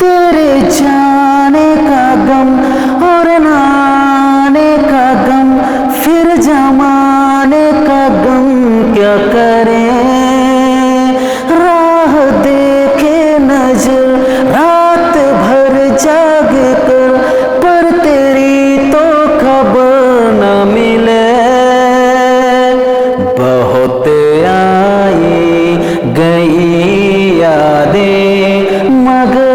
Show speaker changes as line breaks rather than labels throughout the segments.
तेरे जाने का गम और नाने का गम, फिर जमाने का गम क्या करें। राह देखे नजर रात भर जाग कर, पर तेरी तो खबर न मिले। बहुत आई गई यादें, मगर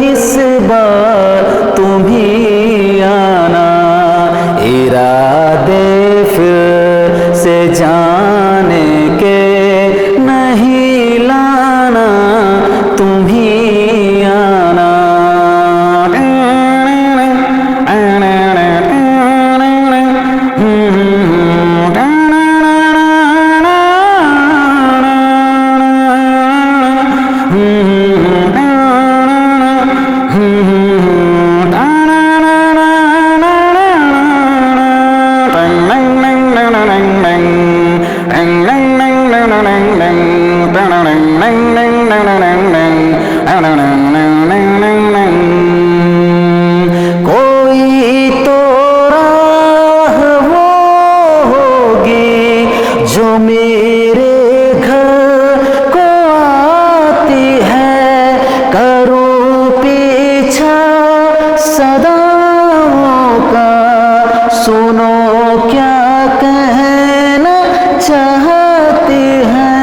इस बार तुम ही आना। इरादे फिर से जाने के नहीं लाना, तुम ही आना। कोई तो राह वो होगी जो मेरे घर को आती है। करूं पीछा सदाओं का, सुनो क्या कहना चाहती है।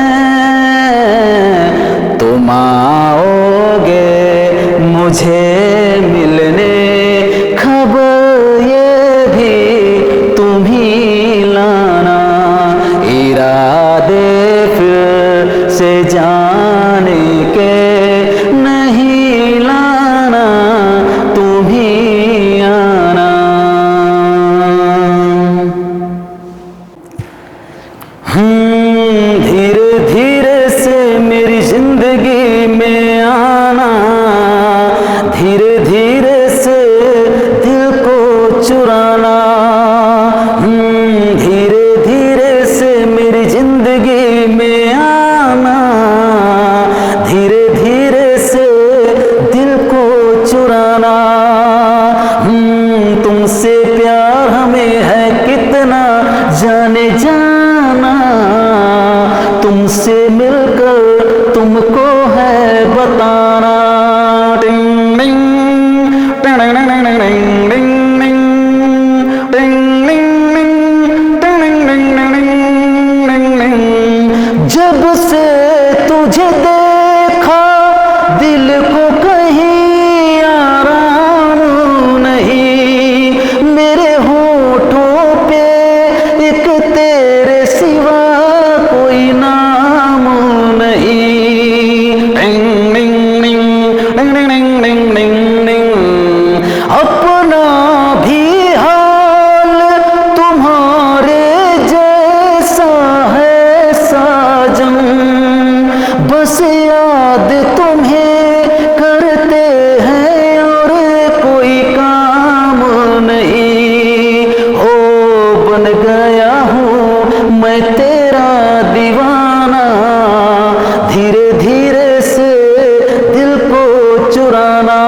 तुम आओगे मुझे मिलने, खबर ये भी तुम ही लाना। इरादे फिर से जाने के नहीं लाना, तुम ही आना। धीरे धीरे से मेरी जिंदगी में आना, धीरे धीरे से दिल को चुराना। धीरे धीरे से मेरी जिंदगी में आना, धीरे धीरे से दिल को चुराना। तुमसे प्यार हमें है कितना जाने जाना, तुमसे मिलकर तुमको है बताना। टिंग टिंग जब से तुझे देखा दिल को कहीं आराम नहीं। मेरे होठों पे एक तेरे सिवा कोई नाम नहीं। अपना भी हाल तुम्हारे जैसा है साजन, बस याद तुम्हें करते हैं और कोई काम नहीं। हो बन गया हूँ मैं तेरा दीवाना, धीरे धीरे से दिल को चुराना।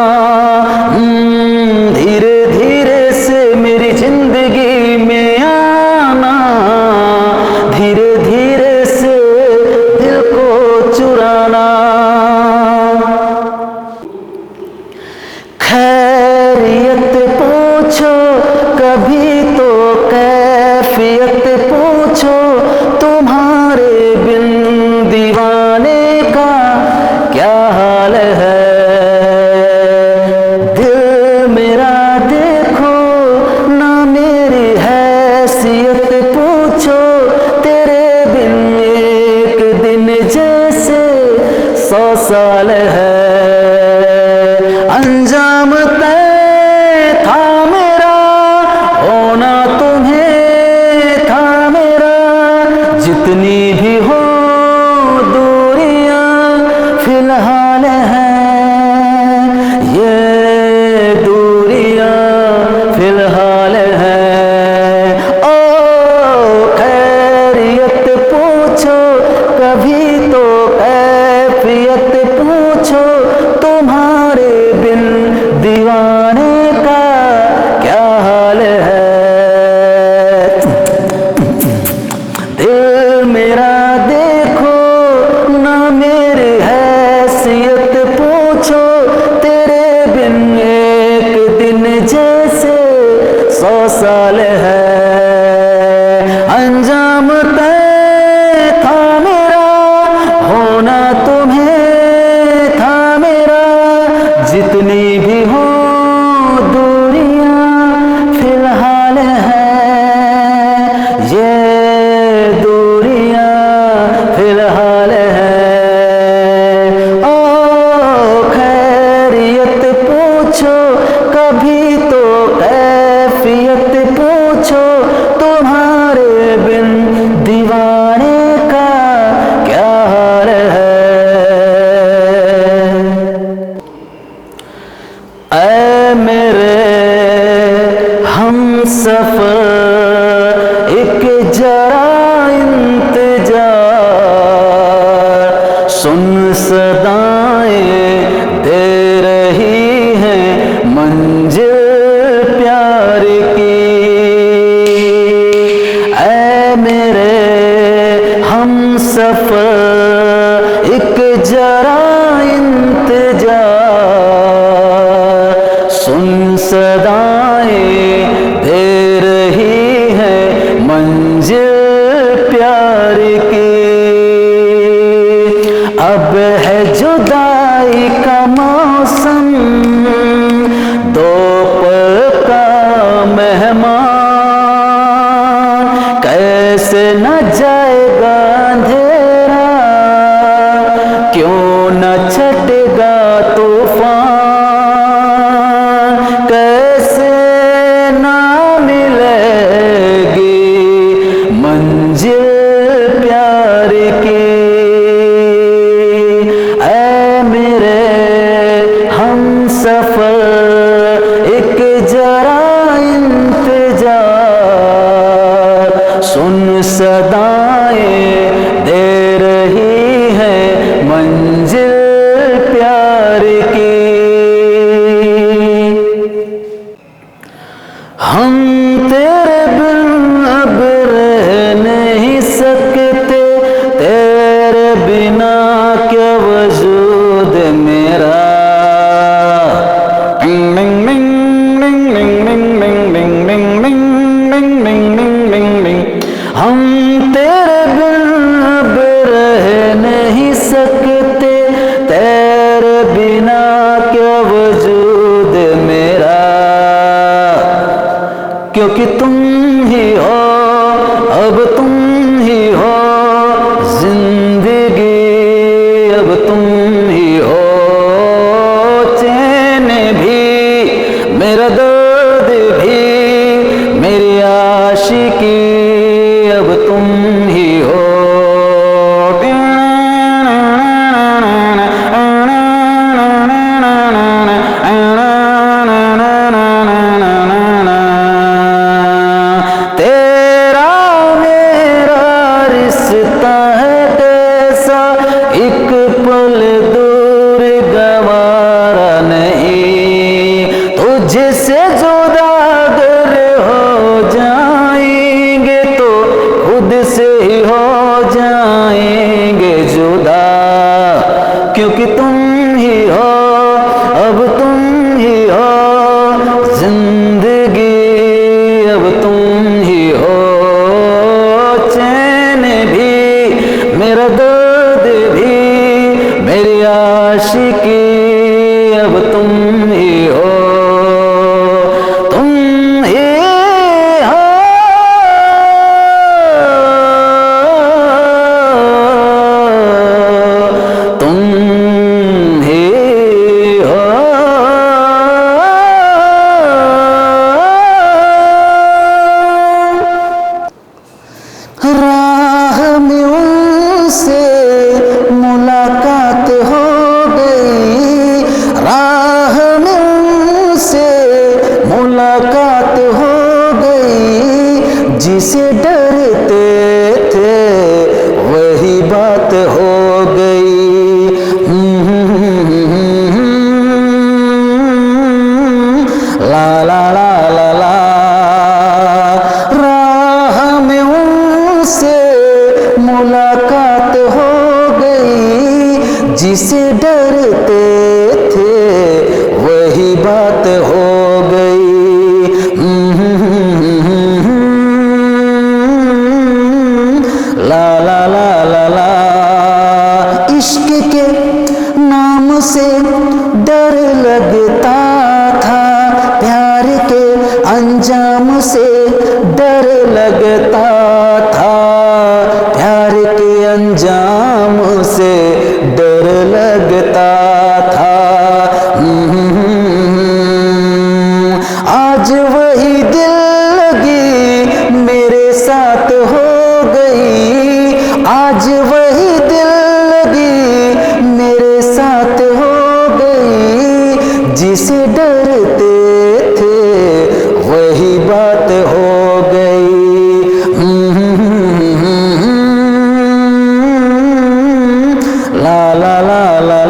धीरे धीरे से मेरी जिंदगी में आना, धीरे धीरे से दिल को चुराना। खैरियत पूछो कभी तो कैफियत पूछो, तुम्हारे बिन दीवाने का क्या हाल है। दिल मेरा देखो ना मेरी हैसियत पूछो, तेरे बिन एक दिन जैसे 100 साल है। अंजाम तय था मेरा, होना तुम्हें था मेरा। जितनी भी हो दूरियां फिलहाल हैं, ये दूरियां फिलहाल हैं। सदाएं दे रही हैं मंजिल प्यार की। ऐ मेरे हम सफर एक जरा इंतजार, सुन सदाएं दे रही हैं मंजिल प्यार की। अब है जुदाई का मौसम, दोपहर का मेहमान, कैसे न जाएगा अंधेरा, क्यों न छटेगा तूफान, कैसे ना मिलेगी मंजिल प्यार की। ऐ मेरे हम सफर एक जरा इंतजार, सुन सदाएं दे रही है मंजिल प्यार की। हम तेरे बिन अब रह नहीं सकते, तेरे बिना क्या वजूद मेरा। हम तेरे बिन अब रह नहीं सकते, तेरे बिना क्या वजूद मेरा, क्योंकि तुम ही हो, अब तुम ही हो जिंदगी, अब तुम ही हो चैन भी, मेरा दर्द भी, मेरी आशिकी, अब तुम ही हो। तेरा मेरा रिश्ता है कैसा, एक पल दूर गवारा नहीं, तुझसे जुदा अगर हो जाएंगे तो खुद से ही हो जाएंगे जुदा, क्योंकि तुम ही हो, अब तुम ही हो जिंदगी, अब तुम ही हो चैन भी, मेरा दर्द भी, मेरी आशिकी, अब तुम ही हो, तुम ही हो, तुम ही हो। राह में उनसे मुलाकात हो गई, राह में उनसे मुलाकात हो गई, जिसे डरते थे वही बात हो गई। ला ला ला ला ला, राह में उनसे मुलाकात हो गई, जिसे डरते थे वही बात हो गई। ला ला ला ला ला, इश्क के नाम से डर लगता था, प्यार के अंजाम से डर लगता था, प्यार के अंजाम से डर लगता था। आज वही दिल लगी मेरे साथ हो गई, आज वही दिल लगी मेरे साथ हो गई,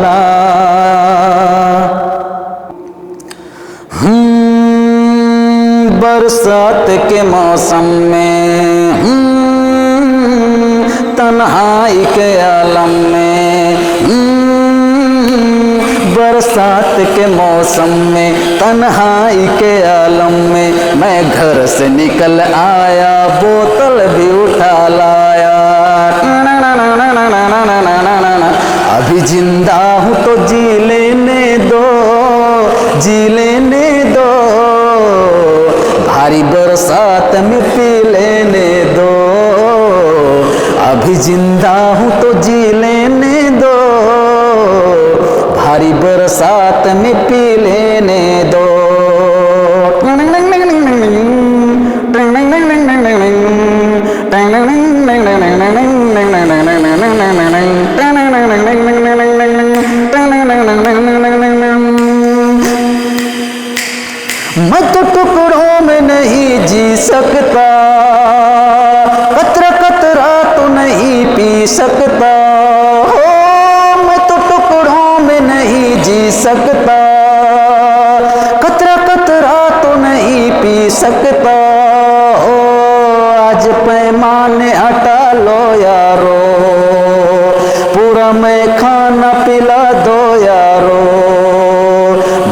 उठाला। बरसात के मौसम में तन्हाई के आलम में, बरसात के मौसम में तन्हाई के आलम में मैं घर से निकल आया, बोतल भी उठा लाया। अभी जिंदा हूँ तो जी लेने दो, जी लेने दो, भारी बरसात में पी लेने दो। अभी जिंदा हूँ तो जी लेने दो, भारी बरसात में पी लेने दो। मैं तो टुकड़ों में नहीं जी सकता, कतरा कतरा तो नहीं पी सकता। हो मैं तो टुकड़ों में नहीं जी सकता, कतरा कतरा तो नहीं पी सकता। हो आज पैमाने हटा लो यारो, पूरा मैं खाना पिला दो यारो।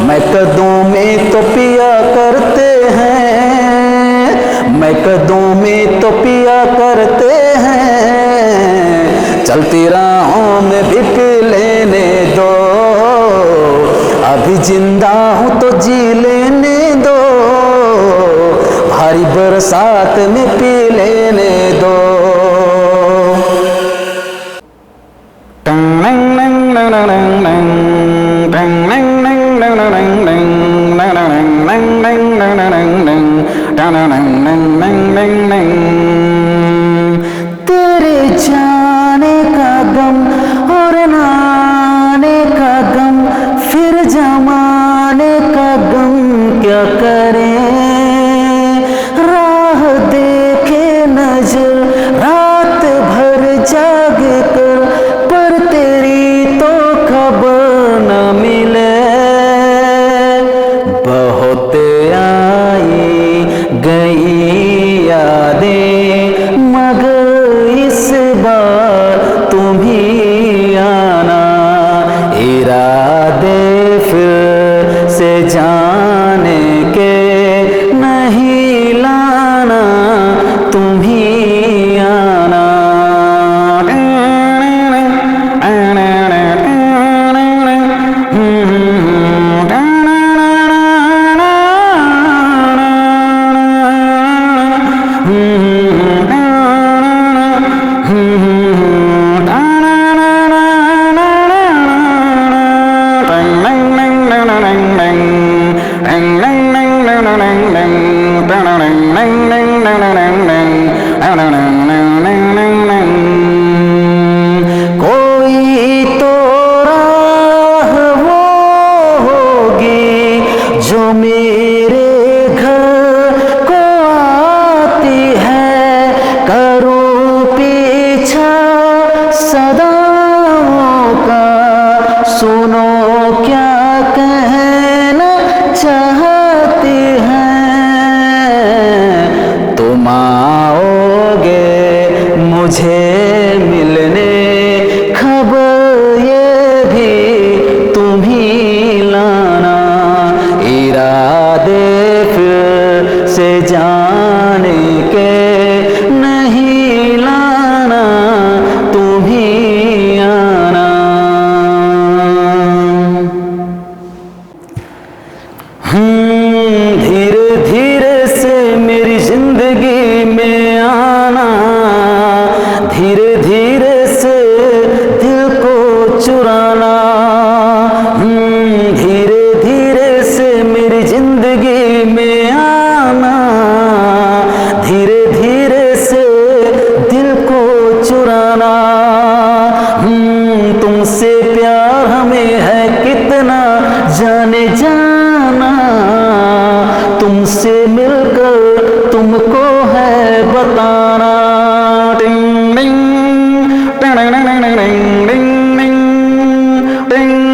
मैं कदों में तो पिया करते हैं, मैं कदों में तो पिया करते हैं, चलती राहों में भी पी लेने दो। अभी जिंदा हूँ तो जी लेने दो, भारी बरसात में पी लेने दो। तेरे जाने का गम और नाने का गम, फिर जमाने का गम क्या करें। राह देखे नजर रात भर जाग कर, पर तेरी तो खबर न मिले। बहुत आई गई यादें, मगर इस बार तुम ही आना। इरादे फिर से जाने के नहीं लाना, तुम ही आना। कोई तो राह वो होगी जो मेरे घर को आती है, करूं पीछा सदाओं का, सुनो क्या कहना चाहती है। तुम आओगे मुझे मिलने, खबर ये भी तुम ही लाना। इरादे फिर से जाने के नहीं लाना, तुम ही आना। धीरे धीरे से मेरी जिंदगी में आना, धीरे धीरे से दिल को चुराना। धीरे धीरे से मेरी जिंदगी में आना, धीरे धीरे से दिल को चुराना। तुमसे प्यार हमें है कितना जाने जाना, तुमसे मिलकर तुमको है बताना। टिंग टिंग टिंग टिंग टिंग टिंग टिंग टिंग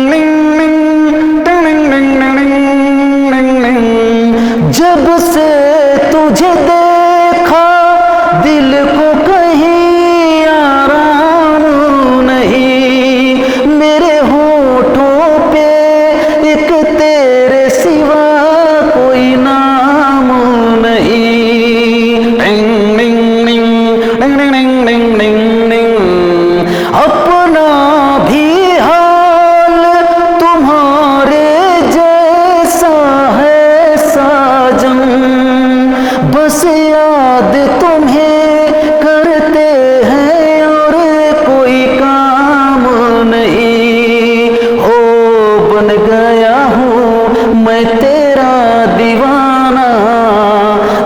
बन गया हूँ मैं तेरा दीवाना,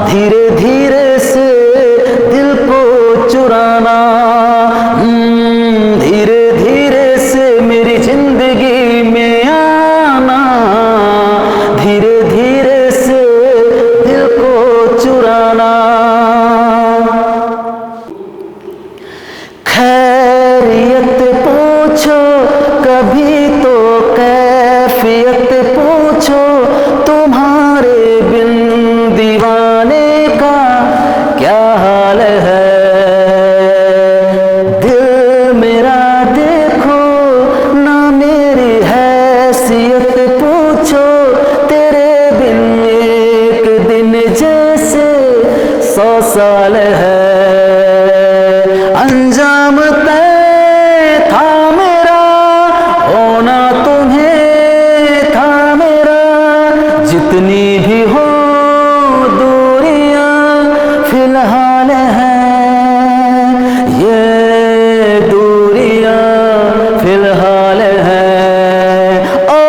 धीरे धीरे से दिल को चुराना, धीरे धीरे से मेरी जिंदगी में आना, धीरे धीरे से दिल को चुराना। खैरियत पूछो कभी तो कैफियत पूछो, तुम्हारे बिन दीवाने का क्या हाल है। दिल मेरा देखो ना मेरी हैसियत पूछो, तेरे बिन एक दिन जैसे 100 साल है। अंजाम तय था मेरा, होना तुम्हें था मेरा, जितनी भी हो दूरियां फिलहाल हैं, ये दूरियां फिलहाल हैं। ओ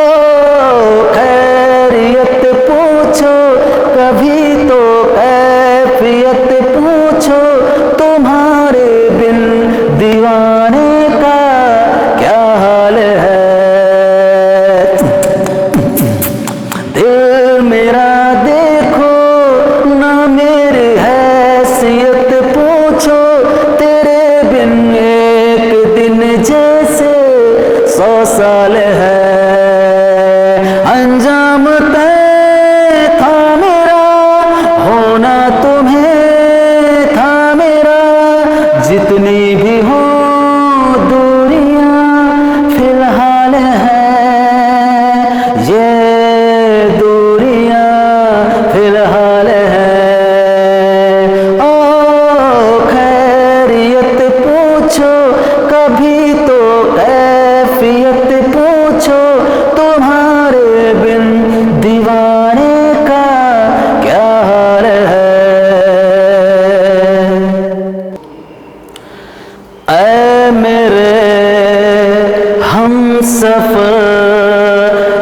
खैरियत पूछो कभी तो कैफियत पूछो, तुम्हारे बिन दीवाने का क्या हाल है। दिल मेरा देखो ना मेरी हैसियत पूछो, तेरे बिन एक दिन जैसे 100 साल है। अंजाम तय था मेरा, होना तुम्हें था मेरा, जितनी भी हो दूरियां फिलहाल हैं, ये दूरियां फिलहाल हैं। ओ खैरियत पूछो कभी तो कैफियत पूछो, तुम्हारे बिन दीवाने का क्या हाल है। ऐ मेरे हम सफर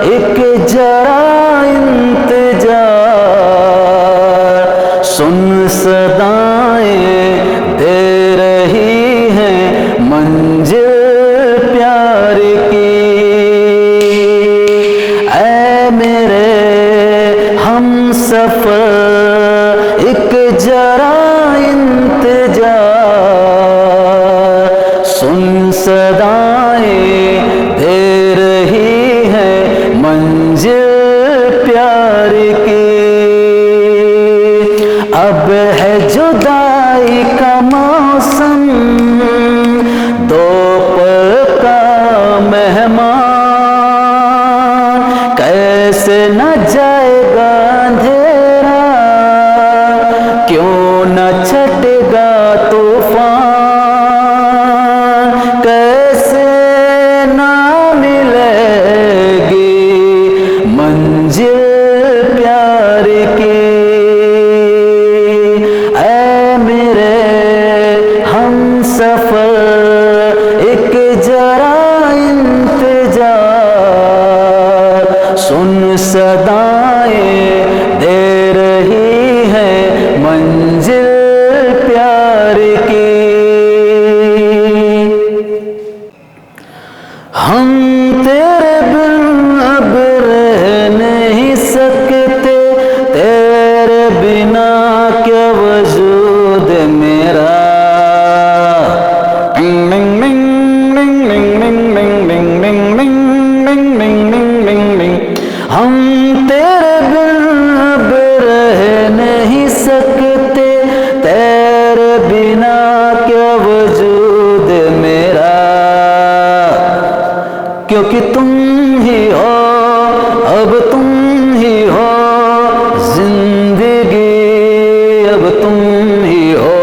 एक जरा इंतजार, सुन सदाएं दे रही हैं मंजिल प्यार की। ऐ मेरे हम सफर एक जरा इंतजार, सुन सदाएं दे रही हैं मंजिल प्यार की। अब है जुदाई का मौसम, दो पल का मेहमान, कैसे न जाएगा अंधेरा, क्यों न छटेगा तूफान, कैसे ना मिलेगी मंजिल प्यार की। ऐ मेरे हम सफर एक जरा इंतजार, सुन सदाएं दे रही हैं मंजिल प्यार की। हम तेरे बिन अब रह नहीं सकते, तेरे बिना क्या वजूद मेरा। हम तेरे बिन अब रह नहीं सकते, तेरे बिना क्या वजूद मेरा, क्योंकि तुम ही हो अब तुम ही हो जिंदगी, अब तुम ही हो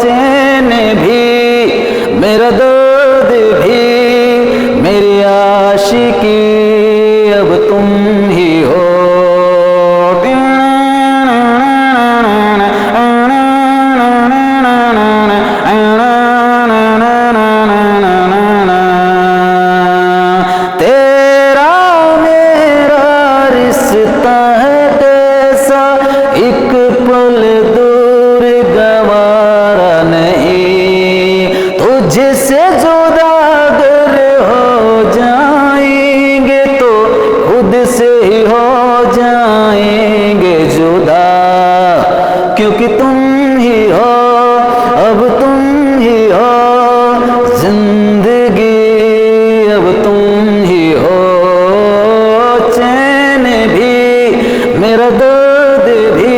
चैन भी, मेरा दर्द भी, मेरी आशिकी, अब तुम ही हो। तेरे कि तुम ही हो, अब तुम ही हो जिंदगी, अब तुम ही हो चैन भी, मेरा दर्द भी,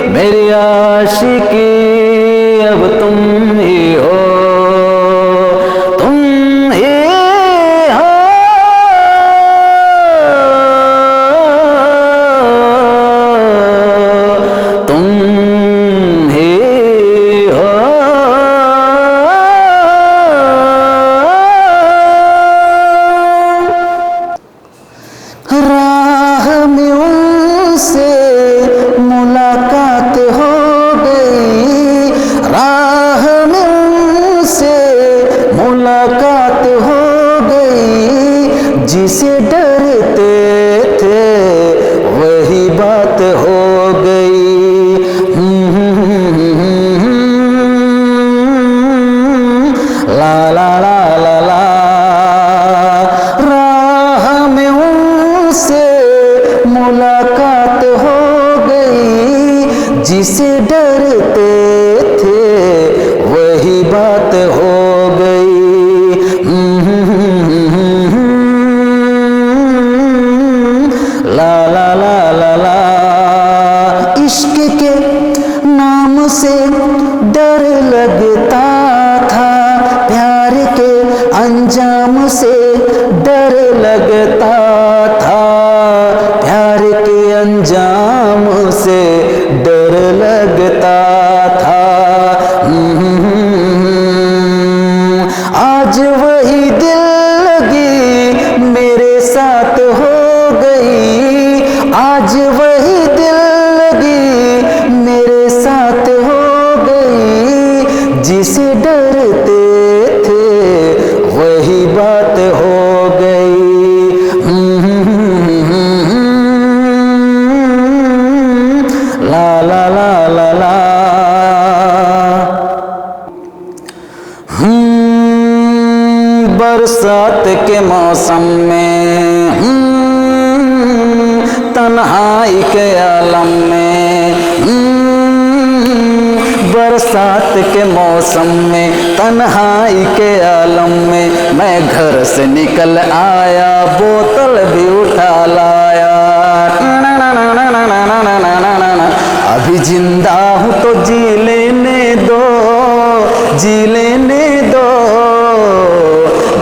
मेरी आशिकी, अब तुम ही हो, तुम ही हो, तुम ही हो। राह में उनसे मुलाकात हो गई, राह में उनसे मुलाकात हो गई, जिसे डरते थे वही बात हो गई। ला ला ला ला ला, राह में उनसे मुलाकात हो गई, जिसे डरते थे वही बात हो गई। ला ला ला ला ला, इश्क के नाम से डर लगता था, प्यार के अंजाम से डर लगता था, प्यार के अंजाम से डर लगता था। आज वही दिल लगी मेरे साथ हो गई, आज वही दिल लगी मेरे साथ हो गई, जिसे डरते थे वही बात हो गई। ला ला ला ला ला, बरसात के मौसम में, तन्हाई के आलम में, बरसात के मौसम में तन्हाई के आलम में, मैं घर से निकल आया बोतल भी उठा लाया। अभी जिंदा हूँ तो जी लेने दो, जी लेने दो,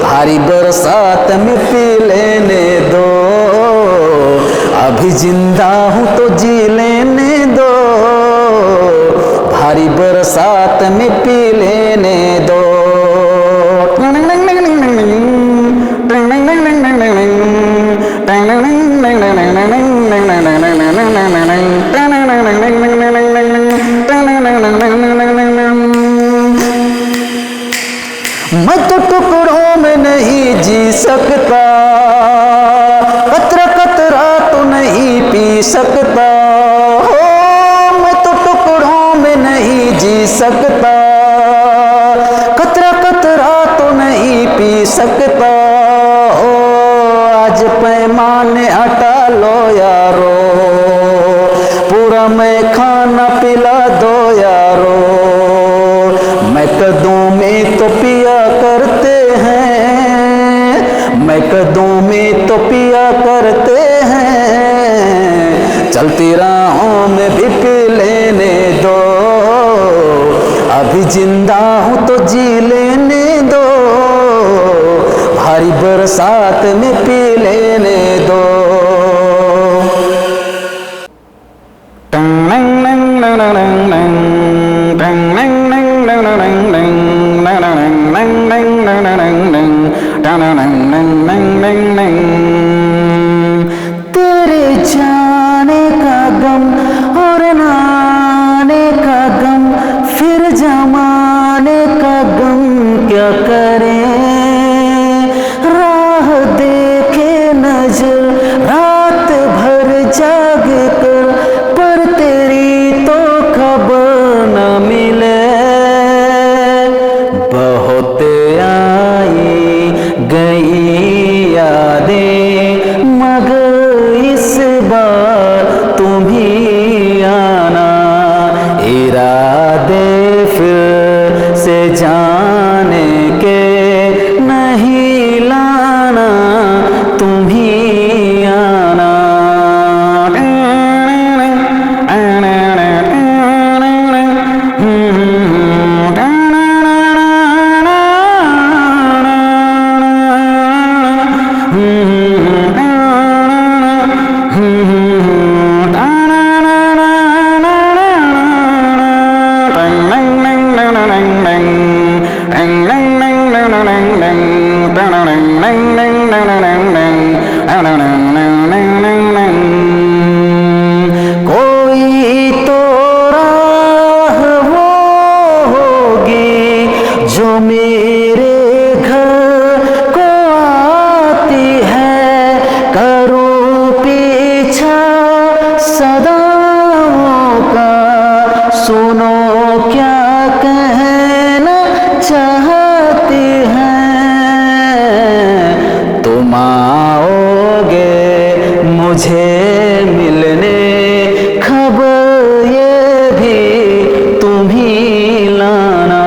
भारी बरसात में पी लेने दो। अभी जिंदा हूँ तो जी लेने दो, भारी बरसात में पी लेने दो। मैं तो टुकड़ों में नहीं जी सकता, कतरा कतरा तो नहीं पी सकता हो, मैं तो टुकड़ों में नहीं जी सकता, कतरा कतरा तो नहीं पी सकता हो। आज पैमाने हटा लो यारो, पूरा मैं खाना पिला दो यारो, मैं कदों में तो पिया करते हैं, मैं कदों में तो पिया करते हैं, चलती राहों में भी पी लेने दो। अभी जिंदा हूँ तो जी लेने दो, भारी बरसात में पी लेने दो। तेरे जाने का गम और नाने का गम, फिर जमाने का गम क्या करें, राह देखे नजर रात भर जाग कर, पर तेरी तो खबर न मिले। बहुत आई गई याद कोई तो राह वो होगी जो मेरे घर को आती है, करूं पीछा सदाओं का, सुनो क्या कहना चाहती है। तुम आओगे मुझे मिलने, खबर ये भी तुम ही लाना,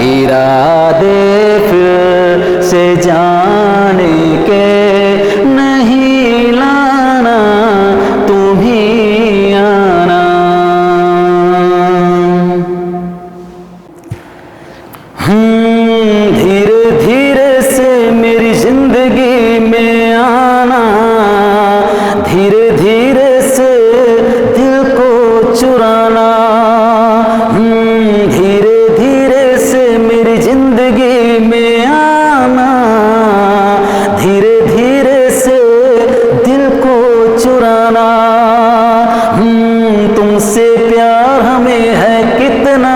इरादे फिर से जाने के नहीं लाना, तुम ही आना। धीरे धीरे से मेरी जिंदगी में आना, धीरे धीरे से दिल को चुराना, धीरे धीरे से मेरी जिंदगी में आना, धीरे धीरे से दिल को चुराना। तुमसे प्यार हमें है कितना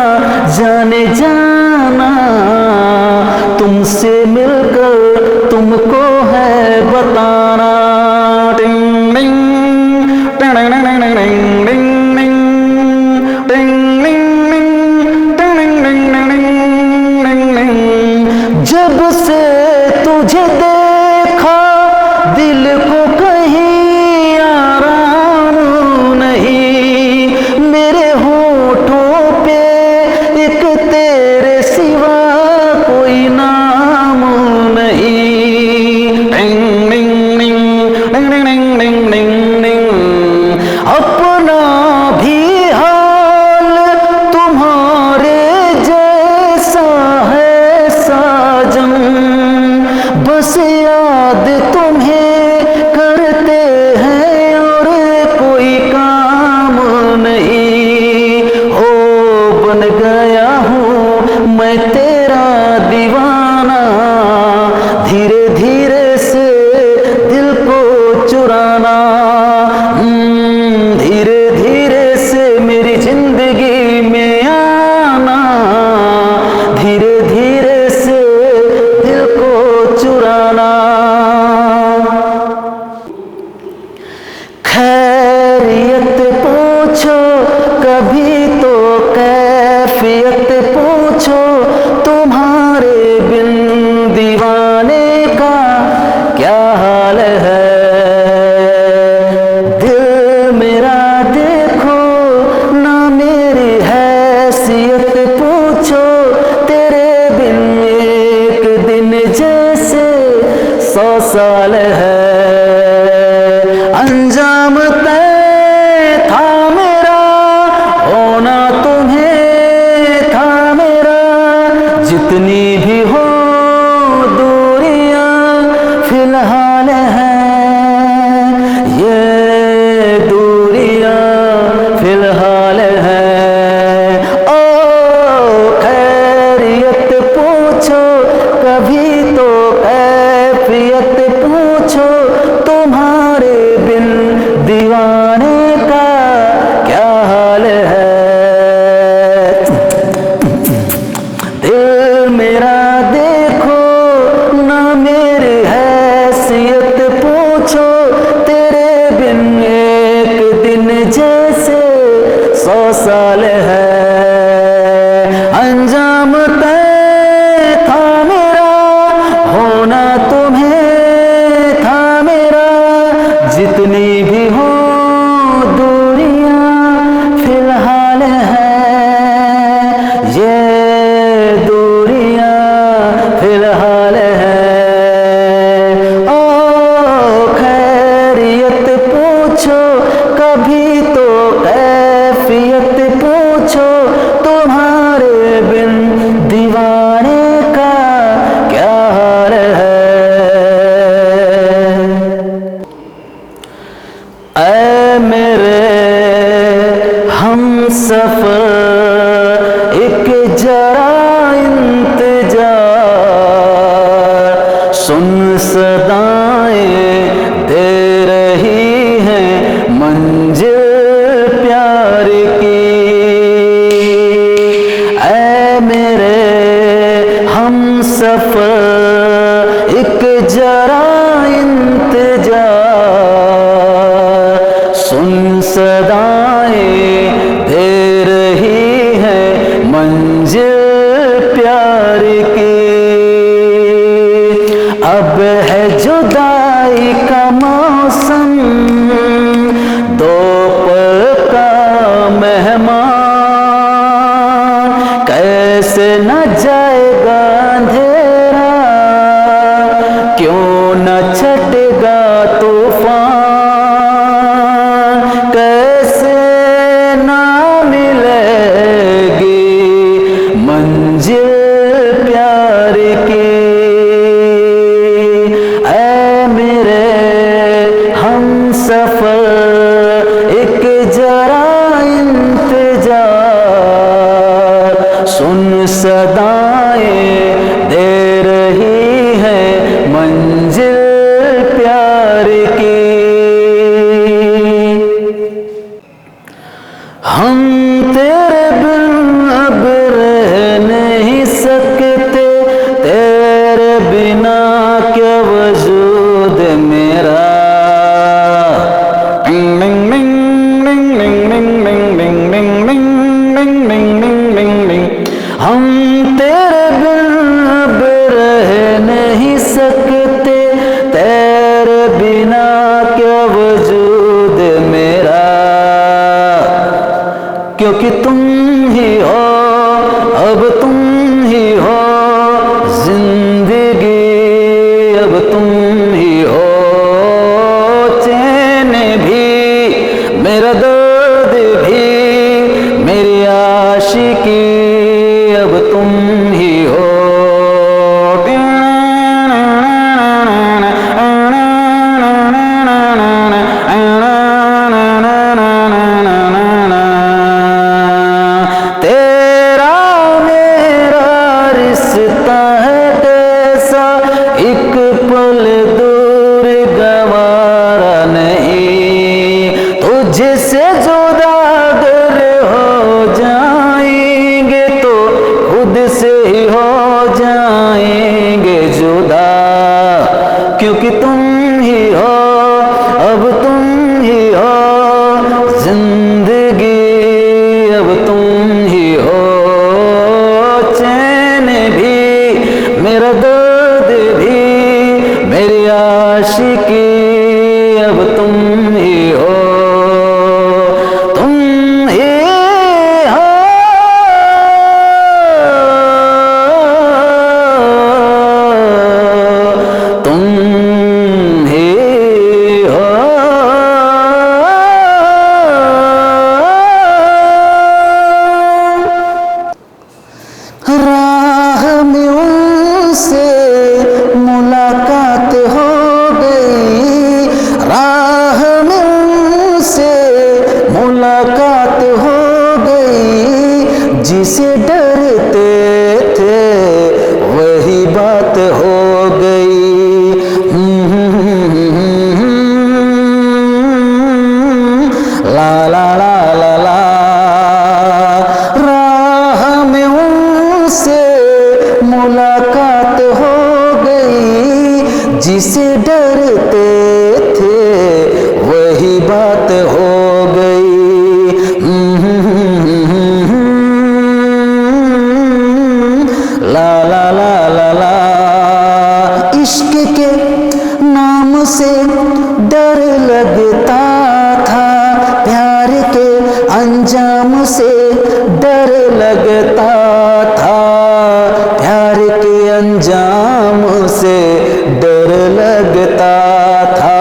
जाने जाना, तुमसे मिलकर तुमको है बताना। टिंग टिंग टिंग टिंग टिंग टिंग टिंग टिंग टिंग टिंग। जब से तुझे देखा दिल को कहीं आराम नहीं, मेरे होठों पे एक तेरे सिवा कोई नाम नहीं। टिंग टिंग टिंग टिंग टिंग टिंग टिंग। अपना भी हाल तुम्हारे जैसा है साजन, बस याद तुम्हें करते हैं और कोई काम नहीं। हो बन गया हूँ मैं तेरा दीवाना, धीरे धीरे से दिल को चुराना, धीरे धीरे से मेरी जिंदगी में आना, धीरे धीरे से दिल को चुराना। खैरियत पूछो कभी तो कैफियत पूछो, तुम्हारे बिन दीवाने का क्या हाल है। दिल मेरा देखो ना मेरी हैसियत पूछो, तेरे बिन एक दिन जैसे 100 साल है। अंजाम तय था मेरा, होना तुम्हें था मेरा, जितनी भी हो दूरियां फिलहाल हैं, ये दूरियां फिलहाल हैं। ओ खैरियत पूछो कभी तो कैफियत पूछो, तुम्हारे बिन दीवाने का क्या हाल है। दिल मेरा देखो ना मेरी हैसियत पूछो, तेरे बिन एक दिन जैसे 100 साल है। अंजाम तय था मेरा, होना तुम्हें था मेरा, जितनी भी हो दूरियां फिलहाल हैं, ये दूरियां फिलहाल हैं। ओ खैरियत पूछो कभी तो कैफियत पूछो, तुम्हारे बिन दीवाने का क्या हाल है। ऐ मेरे हम सफर एक जरा इंतजार सुन सर इंतजार, सुन सदाएं दे रही है मंजिल प्यार की। अब है जुदाई का मौसम, दो पल का मेहमान, कैसे न जाएगा अंधेरा, क्यों न छटेगा तूफान, कैसे न मिलेगी मंजिल प्यार की। ऐ मेरे हमसफर एक जरा इंतजार, सुन सदाएं दे रही है मंजिल प्यार की। हम तेरे बिन अब रह नहीं सकते, तेरे बिना क्या वजूद मेरा। हम तेरे बिन अब रह नहीं सकते, तेरे बिना क्या वजूद मेरा, क्योंकि तुम ही हो, अब तुम ही हो जिंदगी, अब तुम ही हो चैन भी, मेरा दर्द भी, मेरी आशिकी, अब तुम ही हो। तेरा मेरा रिश्ता है कैसा, एक पल दूर गवारा नहीं, तुझसे जुदा अगर हो जाएंगे तो खुद से ही हो जाएंगे जुदा, क्योंकि तुम ही हो, अब तुम ही हो जिंदगी, अब तुम ही हो चैन भी, मेरा दर्द भी, मेरी आशिकी, अब तुम ही हो, तुम ही हो। तुम ही हो। राह में उनसे मुलाकात हो गई, राह में उनसे मुलाकात हो गई, जिसे डरते थे वही बात हो गई। ला ला ला ला ला, राह में उनसे मुलाकात हो गई, जिसे डरते थे वही बात हो गई। ला ला ला ला ला, इश्क के नाम से डर लगता था, प्यार के अंजाम से डर लगता था, प्यार के अंजाम से डर लगता था।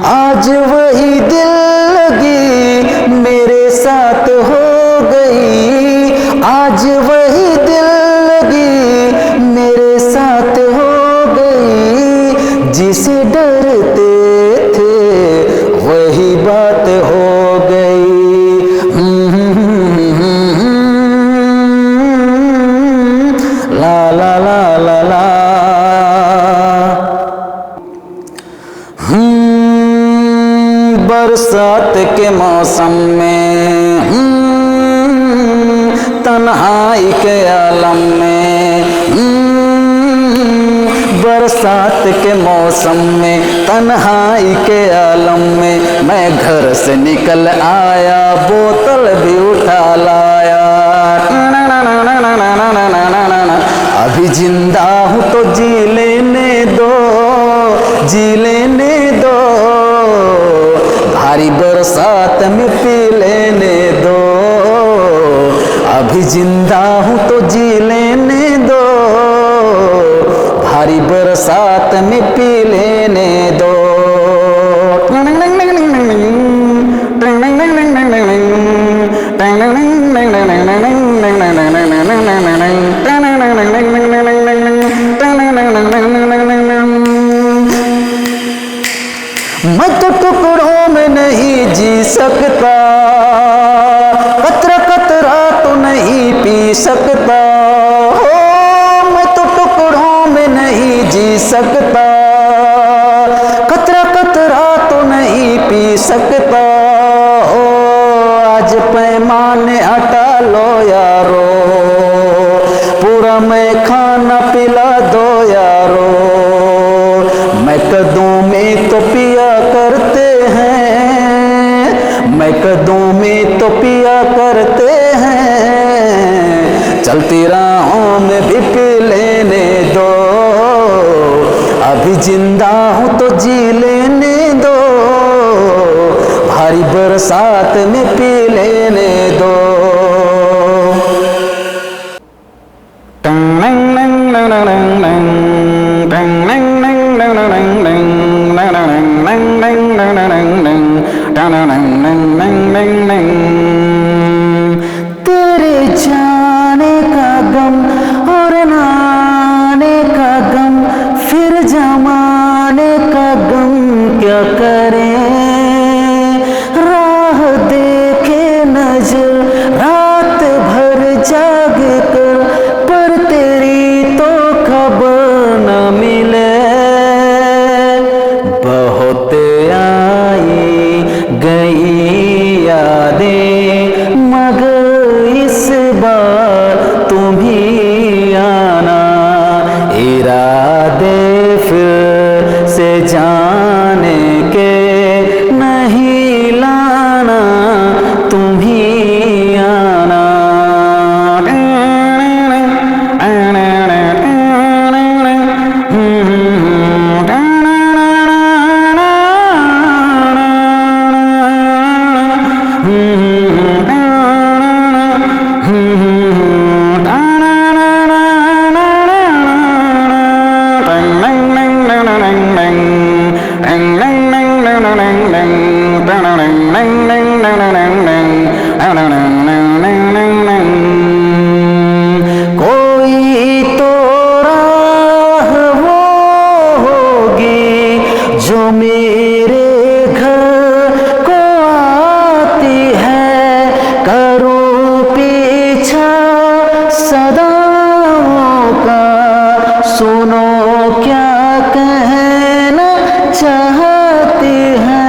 आज वही दिल लगी मेरे साथ हो गई, आज वही दिल लगी मेरे साथ हो गई, जिसे डरते थे वही बात हो गई। ला ला ला ला ला, बरसात के मौसम में, तन्हाई के आलम में, बरसात के मौसम में तन्हाई के आलम में मैं घर से निकल आया, बोतल भी उठा लाया। अभी जिंदा हूँ तो जी लेने दो, जी लेने दो, भारी बरसात में पी लेने दो। अभी जिंदा हूँ तो जी लेने दो, भारी बरसात में पी लेने दो। मैं तो टुकड़ों में नहीं जी सकता, कतरा कतरा तो नहीं पी सकता। हो मैं तो टुकड़ों में नहीं जी सकता, कतरा कतरा तो नहीं पी सकता। हो आज पैमाने हटा लो यारो, पूरा मैं खाना पिला दो यारो। मैं कदों में तो पिया करते हैं, मैं कदों में तो पिया करते हैं, चलती राहों में भी पी लेने दो। अभी जिंदा हूँ तो जी लेने दो, भारी बरसात में पी लेने दो। तेरे जाने का गम और नाने का गम, फिर जमाने का गम क्या करें। राह देखे नजर रात भर जाग कर, पर तेरी तो खबर न मिले। बहुत आई गई यादें, मगर इस बार तुम ही आना। इरादे फिर से जाने के नहीं लाना, तुम ही आना। कोई तो राह वो होगी जो मेरे घर को आती है, करूं पीछा सदाओं का, सुनो क्या कहना चाहती है।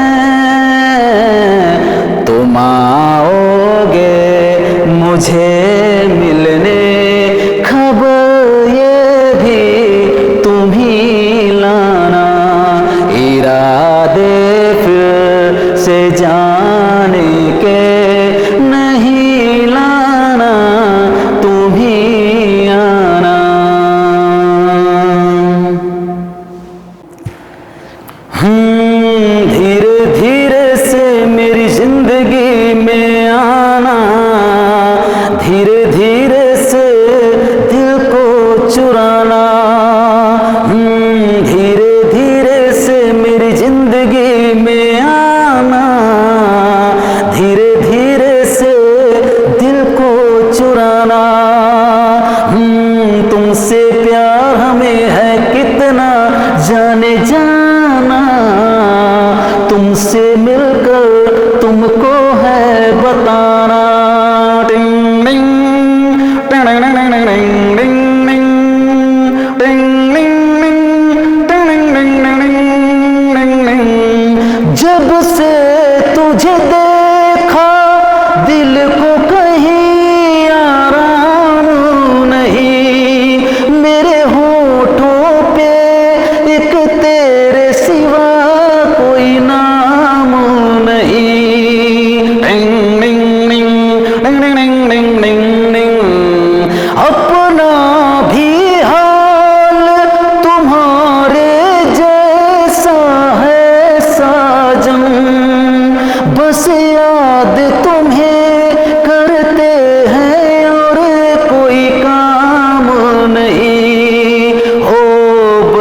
तुम आओगे मुझे मिलने, खबर ये भी तुम ही लाना। इरादे फिर से जाने के नहीं लाना, तुम ही आना। धीरे धीरे से मेरी जिंदगी में आना, धीरे धीरे से दिल को चुराना। धीरे धीरे से मेरी जिंदगी में आना, धीरे धीरे से दिल को चुराना। तुमसे प्यार हमें है कितना जाने जाना, तुमसे मिलकर तुमको है बताना। टिंग टिंग जब से तुझे देखा दिल को कहीं आराम नहीं, मेरे होठों पे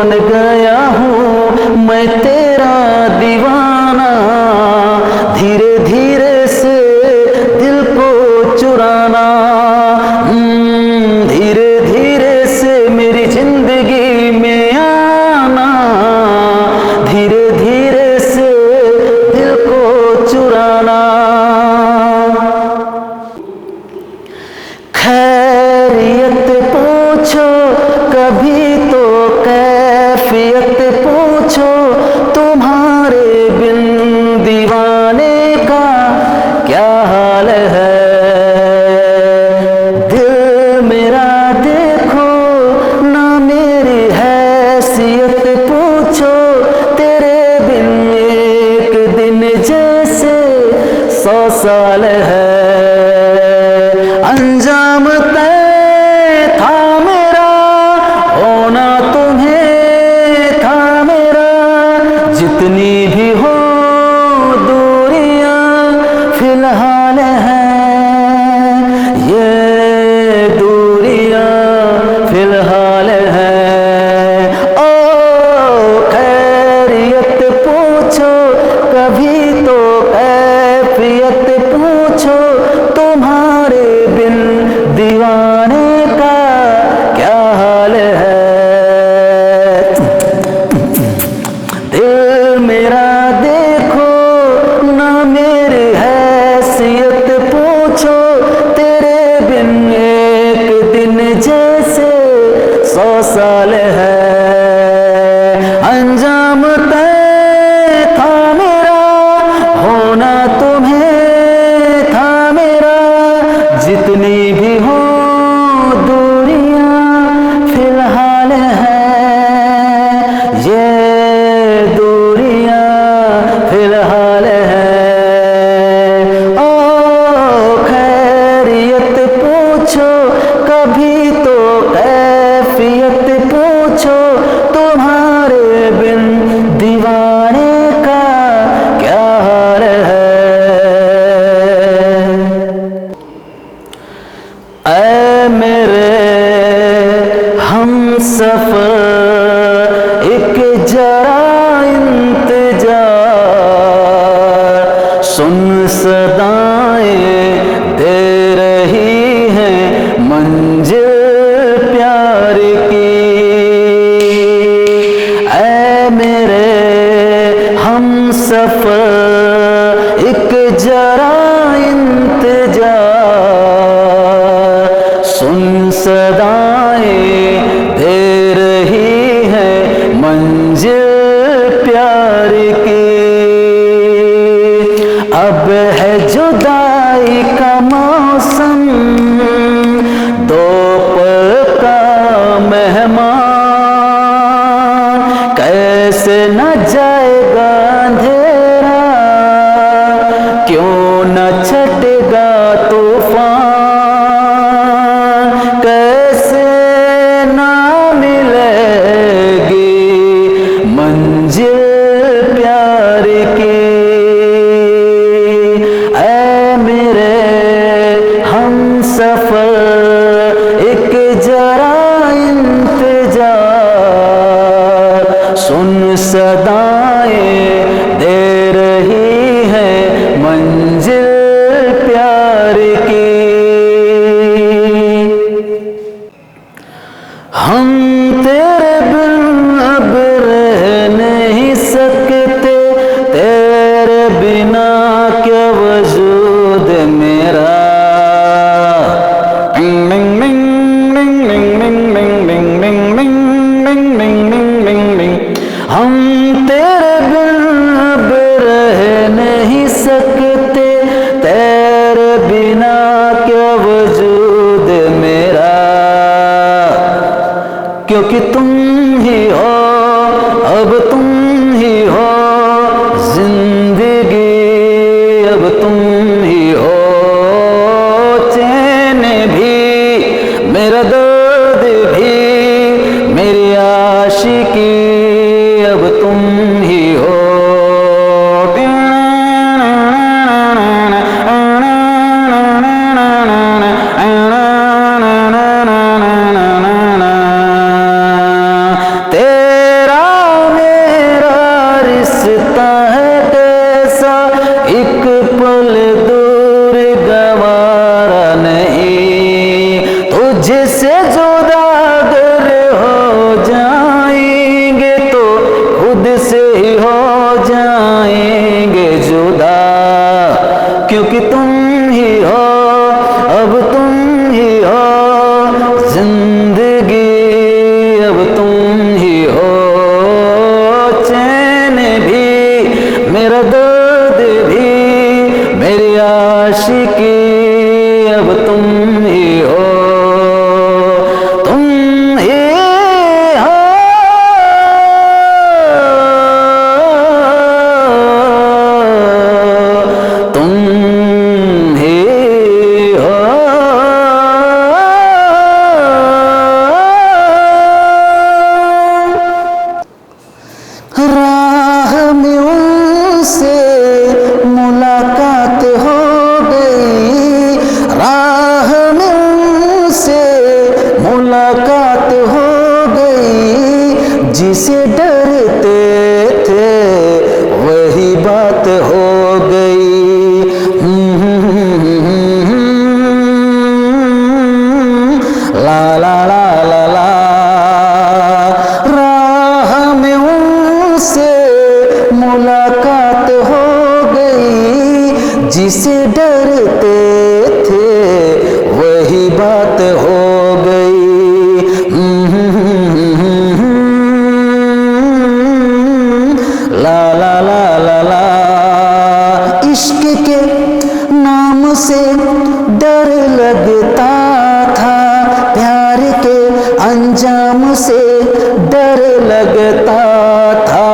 बन गया हूँ मैं तेरा दीवाना, धीरे धीरे से दिल को चुराना, धीरे धीरे से मेरी जिंदगी में आना, धीरे धीरे से दिल को चुराना। खैरियत पूछो कभी तो कैफियत पूछो, तुम्हारे बिन दीवाने का क्या हाल है। दिल मेरा देखो ना मेरी हैसियत पूछो, तेरे बिन एक दिन जैसे 100 साल है। अंजाम तय था मेरा, होना तुम्हें था मेरा, जितनी भी हो दूरियां फिलहाल हैं, ये दूरियां फिलहाल हैं। ओ खैरियत पूछो कभी तो कैफियत पूछो, तुम्हारे बिन दीवाने का क्या हाल है। दिल मेरा देखो ना मेरी हैसियत पूछो, तेरे बिन एक दिन जैसे 100 साल है। अंजाम तय था मेरा, होना तुम्हें था मेरा, जितनी भी हो दूरियां फिलहाल हैं, ये दूरियां फिलहाल हैं। ओ खैरियत पूछो कभी तो कैफियत पूछो, तुम्हारे बिन दीवाने का क्या हाल है। ऐ मेरे हमसफर एक जरा इंतजार, सुन सदाएं दे रही हैं मंजिल प्यार की। ऐ मेरे हमसफर एक जरा इंतजार, सुन सदाएं दे रही है मंजिल प्यार की। अब है जुदाई का मौसम, दो पल का मेहमान, कैसे न जाएगा अंधेरा, क्यों न छटेगा तूफान, कैसे ना मिलेगी मंजिल प्यार की। ऐ मेरे हमसफर एक जरा इंतजार, सुन सदाएं दे रही है मंजिल प्यार की। हम तेरे बिन अब रह नहीं सकते, तेरे बिना क्या वजूद मेरा। हम तेरे बिन अब रह नहीं सकते, तेरे बिना क्या वजूद मेरा, क्योंकि तुम ही हो अब तुम ही हो जिंदगी, अब तुम ही हो चैन भी, मेरा दर्द भी, मेरी आशिकी, अब तुम ही हो। जिसे डरते थे वही बात हो गई। ला ला ला ला ला, राह में उनसे मुलाकात हो गई। जिसे डरते थे वही बात हो गई। ला ला ला ला ला, इश्क के नाम से डर लगता था, प्यार के अंजाम से डर लगता था,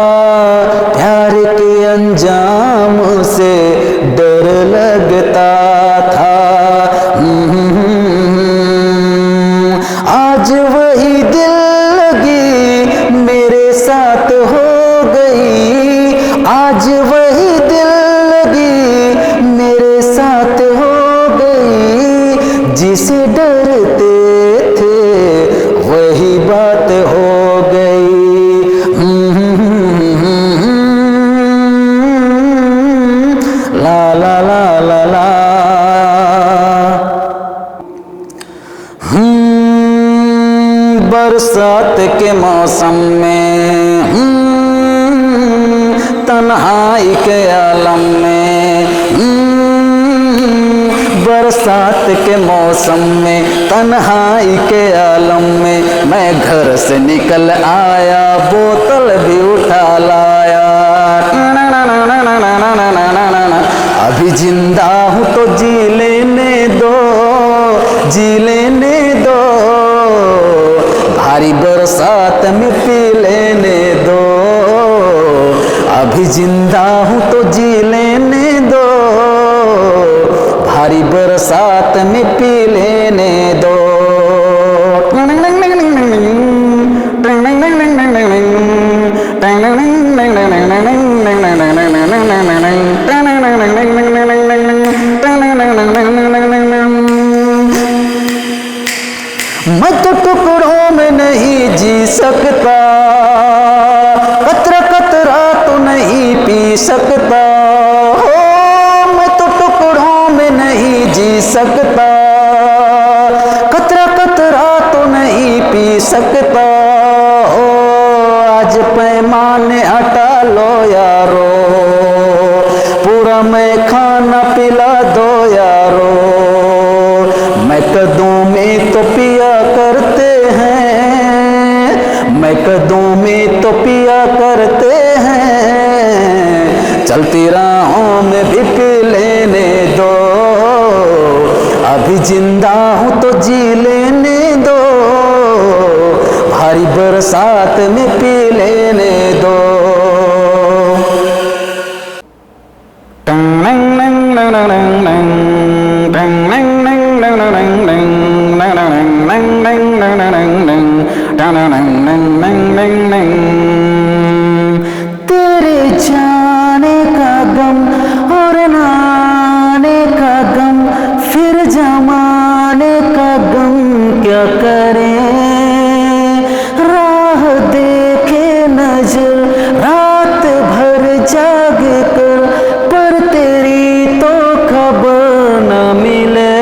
प्यार के अंजाम से डर लगता था। आज वही दिल लगी मेरे साथ हो गई। आज वही दिल लगी मेरे साथ हो गई। जिसे डरते थे वही बात हो गई। ला ला ला ला ला, बरसात के मौसम में, तन्हाई के आलम में, बरसात के मौसम में तन्हाई के आलम में मैं घर से निकल आया, बोतल भी उठा लाया। अभी जिंदा हूँ तो जी लेने दो, जी लेने दो, भारी बरसात में पी लेने दो। अभी जिंदा हूँ तो जी लेने दो, भारी बरसात में पी लेने दो। मैं तो टुकड़ों में नहीं जी सकता, कतरा कतरा तो नहीं पी सकता। हो मैं तो टुकड़ों में नहीं जी सकता, कतरा कतरा तो नहीं पी सकता। हो आज पैमाने हटा लो यारो, पूरा मैं खाना पिला दो यारो। मैं कदों में तो पिया करते हैं, मैं कदों में तो पिया करते हैं। चलती राहों में भी पी लेने दो, अभी जिंदा हूँ तो जी लेने दो, भारी बरसात में पी लेने दो। तेरे जाने का गम और नाने का गम, फिर जमाने का गम क्या करें। राह देखे नजर रात भर जाग कर, पर तेरी तो खबर न मिले।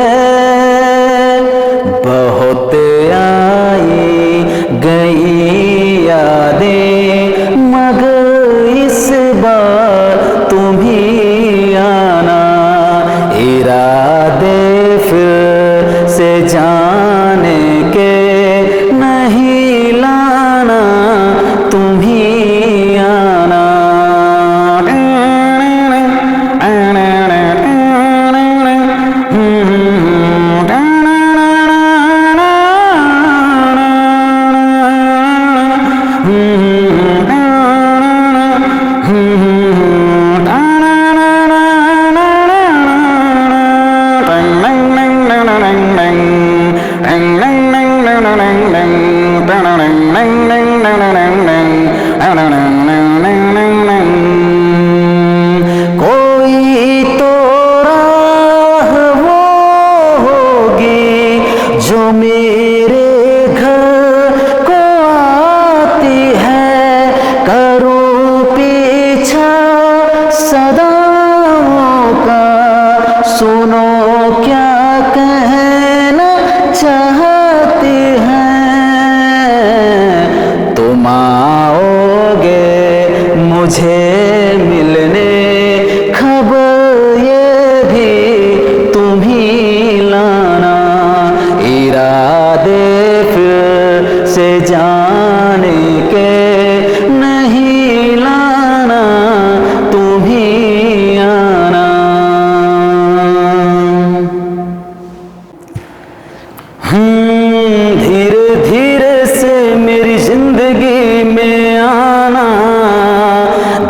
बहुत आई गई यादें, मगर इस बार तुम ही आना। इरादे फिर से जाने के नहीं लाना, तुम ही आना। कोई तो राह वो होगी जो मेरे घर को आती है।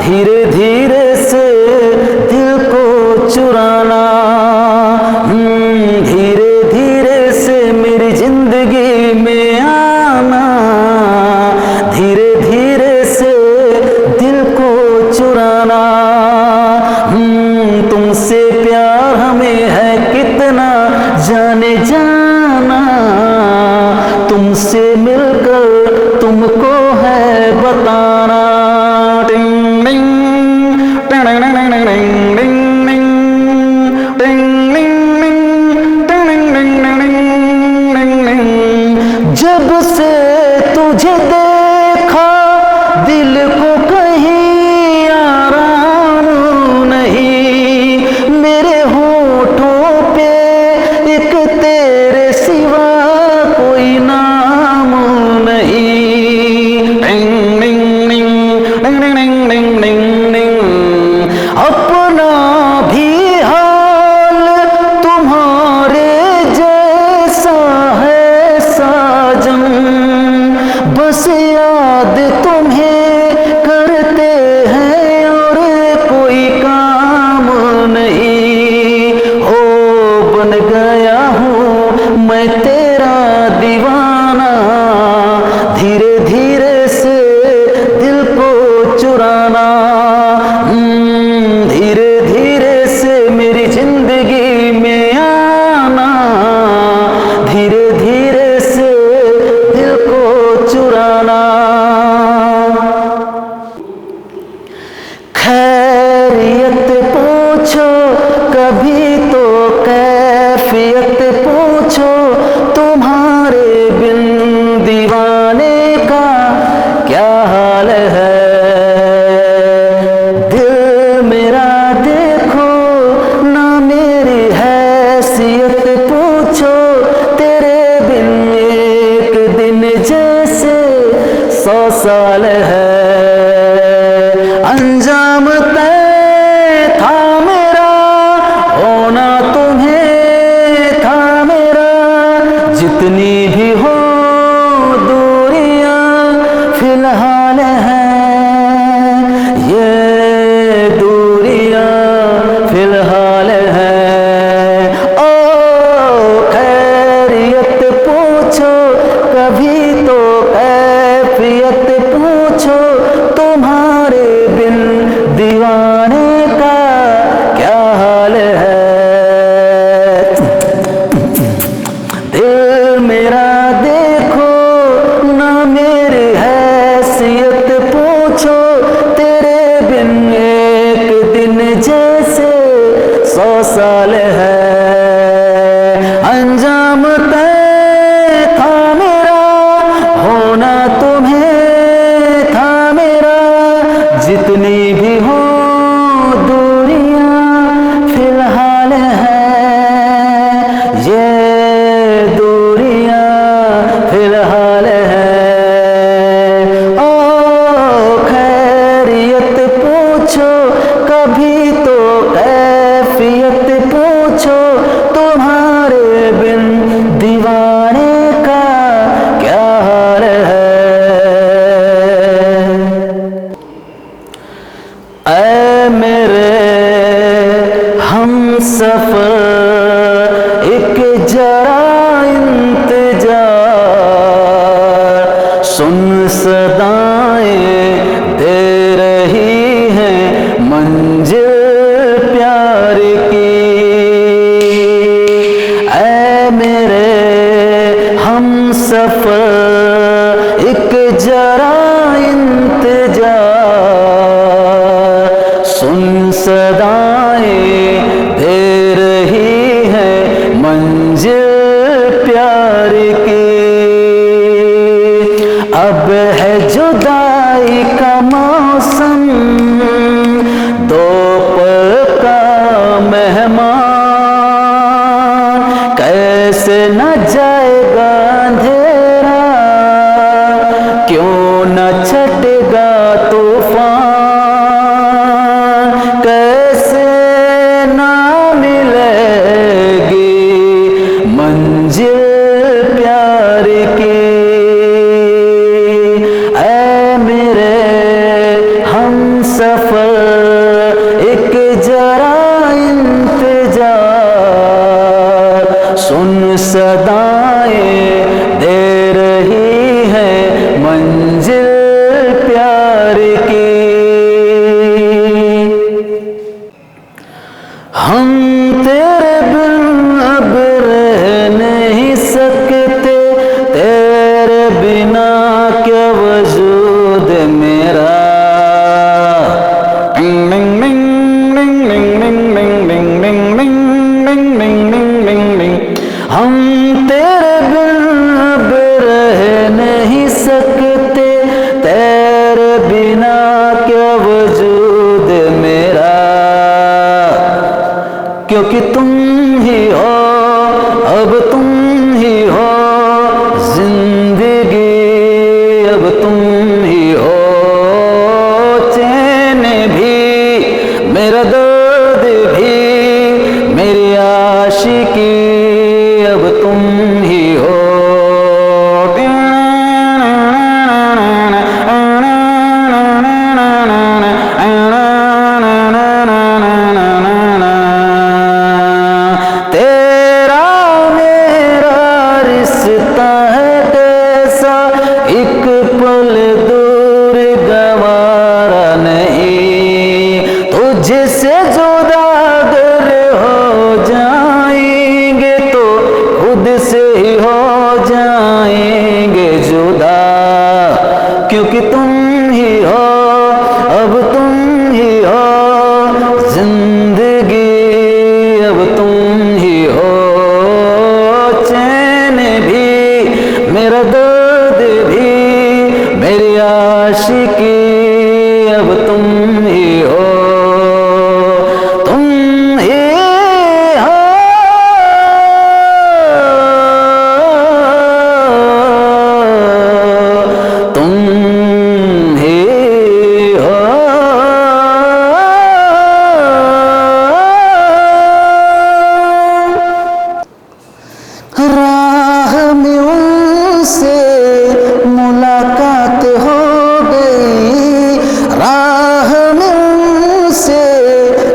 धीरे धीरे से दिल को चुराना, धीरे धीरे से मेरी जिंदगी में आना, धीरे धीरे से दिल को चुराना। तुमसे प्यार हमें है कितना जाने जाना, तुमसे मिलकर तुमको है बताना। टिंग टिंग टिंग टिंग टिंग टिंग टिंग टिंग। जब से तुझे देखा दिल को कहीं आराम नहीं, मेरे होठों पे एक तेरे सिवा कोई नाम नहीं। टिंग टिंग टिंग टिंग टिंग टिंग टिंग। अपना भी हाल तुम्हारे जैसा है साजन, बस याद तुम्हें करते हैं और कोई काम नहीं। हो बन गया हूँ मैं तेरा दीवाना, धीरे धीरे से दिल को चुराना, धीरे धीरे से मेरी जिंदगी में आना, धीरे धीरे से दिल को चुराना। खैरियत पूछो कभी तो कैफियत पूछो, तुम्हारे बिन दीवाने का क्या हाल है। दिल मेरा देखो ना मेरी हैसियत पूछो, तेरे बिन एक दिन जैसे 100 साल है। अंजाम तय था मेरा, होना तुम्हें था मेरा, जितनी भी हो दूरियां फिलहाल हैं, ये दूरियां फिलहाल हैं। ओ खैरियत पूछो कभी तो कैफियत पूछो, तुम्हारे बिन दीवाने का क्या हाल है। दिल मेरा देखो ना मेरी हैसियत पूछो, तेरे बिन एक दिन जैसे 100 साल है। अंजाम तय था मेरा, होना तुम्हें था मेरा, जितनी भी हो दूरियां फिलहाल हैं, ये दूरियां फिलहाल हैं। ओ खैरियत पूछो कभी तो कैफियत पूछो, तुम्हारे बिन दीवाने का क्या हाल है। ऐ मेरे हम सफर एक जरा इंतजार, सुन सदाएं दे रही हैं मंजिल प्यार की। ऐ मेरे हम सफर एक जरा इंतजार, सुन सदाएं दे रही हैं मंजिल प्यार की। अब है जुदाई का मौसम, दो पल का मेहमान, कैसे न जाएगा अंधेरा, क्यों न छटेगा तूफान, कैसे ना मिलेगी मंजिल प्यार की। ऐ मेरे हम सफर सफर, एक जरा इंतजार, सुन सदाएं दे रही है मंजिल प्यार की। हम तेरे बिन अब रह नहीं सकते, तेरे बिना क्या वजूद मेरा। हम तेरे बिन अब रह नहीं सकते, तेरे बिना क्या वजूद मेरा। क्योंकि तुम ही हो, अब तुम ही हो जिंदगी, अब तुम ही हो चैन भी, मेरा दर्द भी, मेरी आशिकी, अब तुम ही हो। तेरा मेरा रिश्ता है कैसा, एक पल दूर गवारा नहीं। तुझसे जुदा अगर हो जाएंगे तो खुद से ही हो जाएंगे जुदा। क्योंकि तुम ही हो, अब तुम ही हो जिंदगी, अब तुम ही हो चैन भी, मेरा दर्द भी, मेरी आशिकी, अब तुम ही हो। तुम ही हो, तुम ही हो। राह में उनसे मुलाकात हो गई, राह में उनसे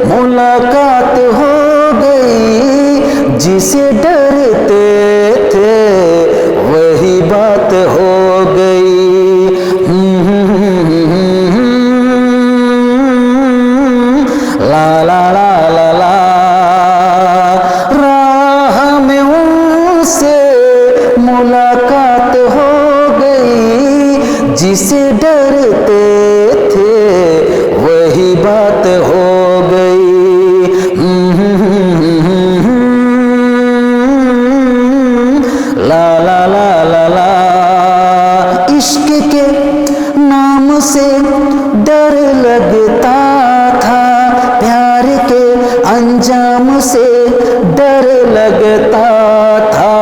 मुलाकात हो गई। जिसे डरते थे वही बात हो गई। ला ला ला ला ला, राह में उनसे मुलाकात हो गई। जिसे डरते थे वही बात हो गई। ला ला ला ला ला, इश्क के नाम से डर लगता था, प्यार के अंजाम से डर लगता था,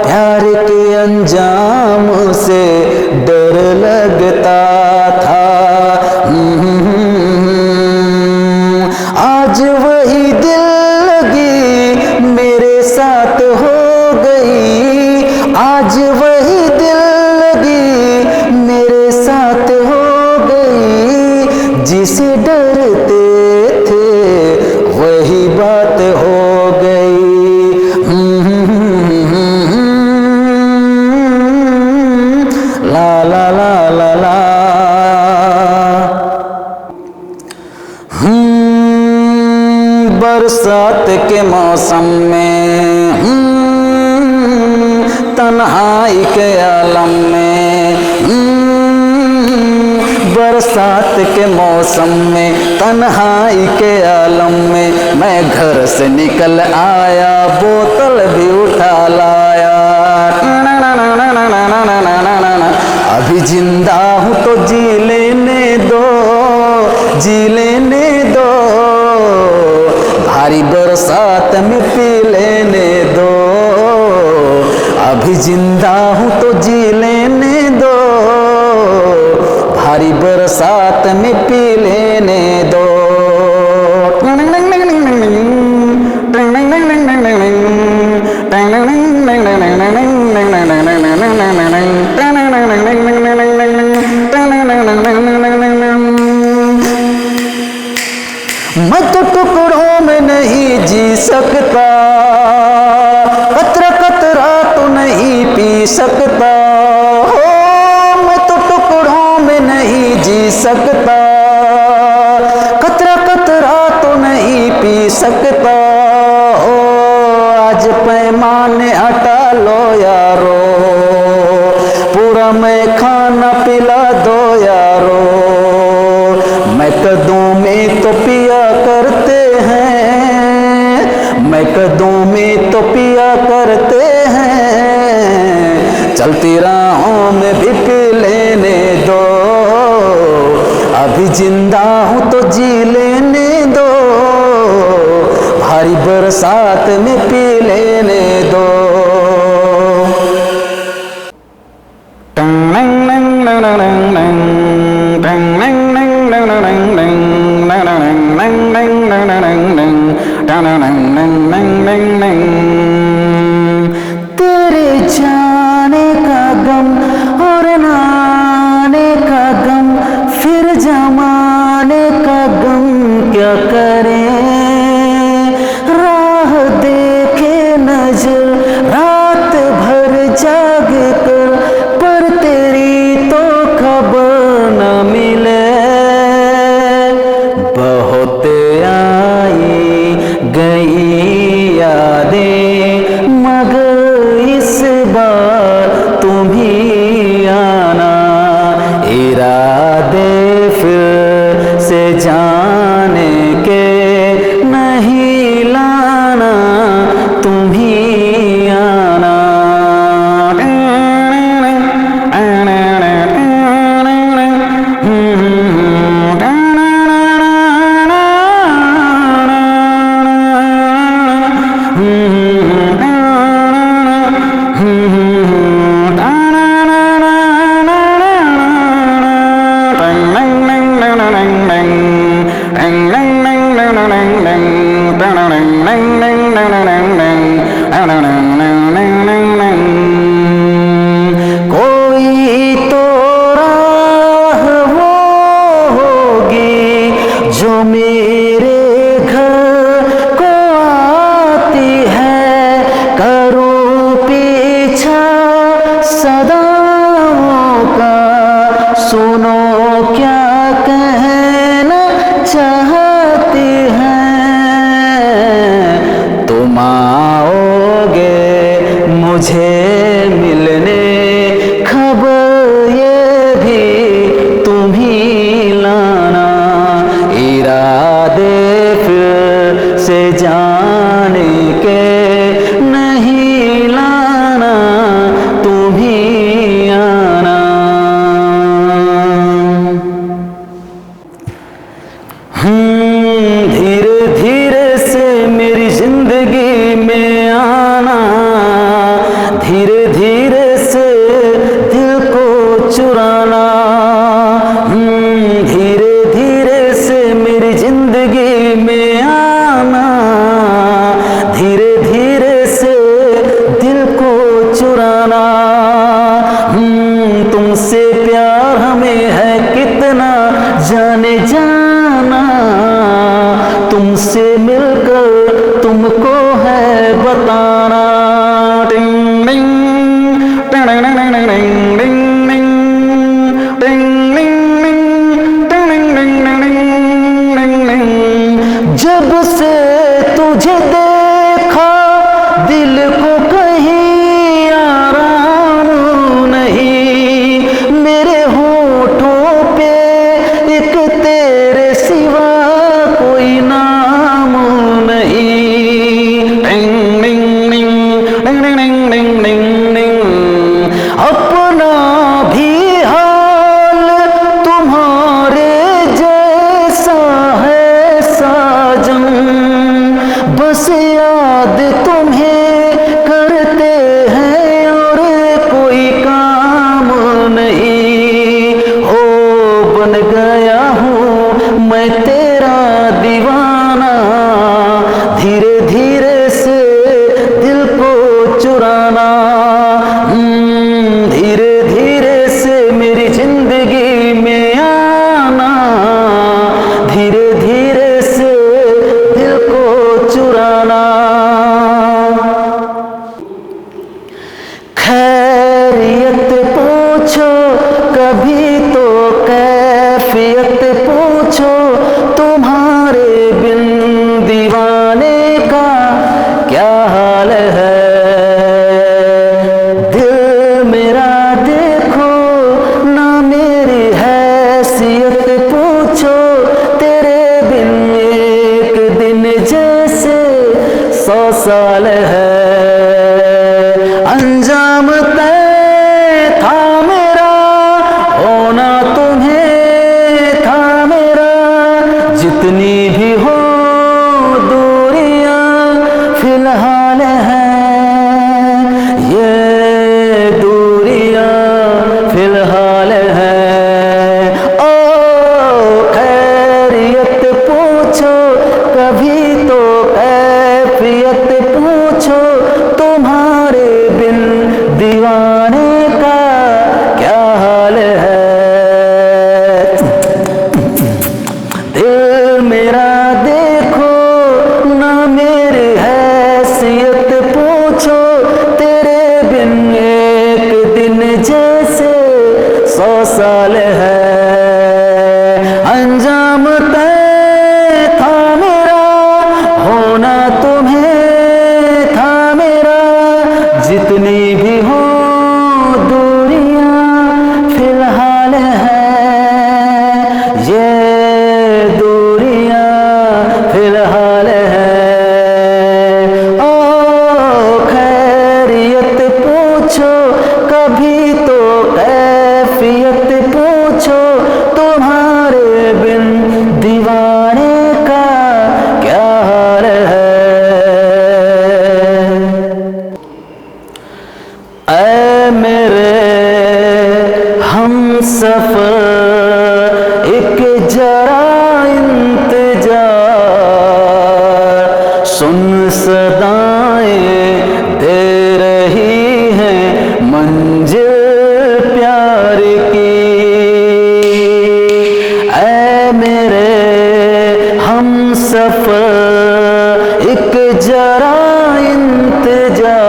प्यार के अंजाम से डर लगता था। आज वही दिल लगी मेरे साथ हो गई, आज वही दिल लगी मेरे साथ हो गई। जिसे डरते थे वही बात हो गई। ला ला ला ला ला, बरसात के मौसम में, तन्हाई के आलम में, बरसात के मौसम में, तन्हाई के आलम में, मैं घर से निकल आया, बोतल भी उठा लाया। अभी जिंदा हूँ तो जी लेने दो, जी लेने दो, भारी बरसात में पी लेने दो। अभी जिंदा हूँ तो जी लेने दो, भारी बरसात में पी लेने दो। मैं तो टुकड़ों में नहीं जी सकता, कतरा कतरा तो नहीं पी सकता हो, मैं तो टुकड़ों में नहीं जी सकता, कतरा कतरा तो नहीं पी सकता हो। आज पैमाने हटा लो यारो, पूरा मैं खाना पिला दो यारो, मैं कदों में तो पिया करते हैं, मैं कदों में तो पिया करते हैं, चलती राहों में भी पी लेने दो, अभी जिंदा हूँ तो जी लेने दो, भारी बरसात में पी लेने दो। तेरे जाने का गम और नाने का गम, फिर जमाने का गम क्या करें, राह देखे नजर रात भर जाग कर, पर तेरी तो खबर न मिले, बहुत आई गई यादें मगर इस बार तुम ही आना, इरादे फिर से जाने के नहीं लाना, तुम ही आना। कोई तो राह वो होगी जो मेरे घर को आती है, करूं पीछा सदाओं का, सुनो क्या कहना चाहती है, तुम आओगे मुझे मिलने, खबर ये भी तुम ही लाना, इरादे फिर से जाने के नहीं लाना, तुम ही आना। धीरे धीरे से मेरी जिंदगी में आना, धीरे धीरे से दिल को चुराना, धीरे धीरे से मेरी जिंदगी में आना, धीरे धीरे से दिल को चुराना, तुमसे प्यार हमें है कितना जाने जाना, तुमसे मिलकर तुमको है बताना। टिंग टिंग टिंग टिंग टिंग टिंग टिंग टिंग टिंग टिंग टिंग। जब से तुझे देखा दिल को कहीं आराम नहीं, मेरे होठों पे एक तेरे सिवा कोई नाम नहीं। टिंग टिंग टिंग टिंग टिंग टिंग टिंग। अपना भी हाल तुम्हारे जैसा है साजन, बस याद तुम्हें करते हैं और कोई काम नहीं। हो बन गया हूँ मैं तेरा दीवाना, धीरे धीरे से दिल को चुराना, धीरे धीरे से मेरी जिंदगी में आना, धीरे धीरे से साल है। अंजाम तय था मेरा, होना तुम्हें था मेरा। जितनी भी हो दूरियां फिलहाल हैं, ये दूरियां फिलहाल हैं। ओ खैरियत पूछो कभी तो कैफियत पूछो, तुम्हारे बिन दीवाने का क्या हाल है। दिल मेरा देखो ना मेरी हैसियत पूछो, तेरे बिन एक दिन जैसे 100 साल है। अंजाम तय था मेरा, होना तुम्हें था मेरा। जितनी भी हो दूरियां फिलहाल हैं, ये दूरियां फिलहाल हैं। ओ खैरियत पूछो कभी तो कैफियत पूछो, तुम्हारे बिन दीवाने का क्या हाल है। ऐ मेरे हम सफर एक जरा इंतजार, सुन सदाएं दे रही हैं मंजिल प्यार की। ऐ मेरे हम सफर एक जरा इंतजार,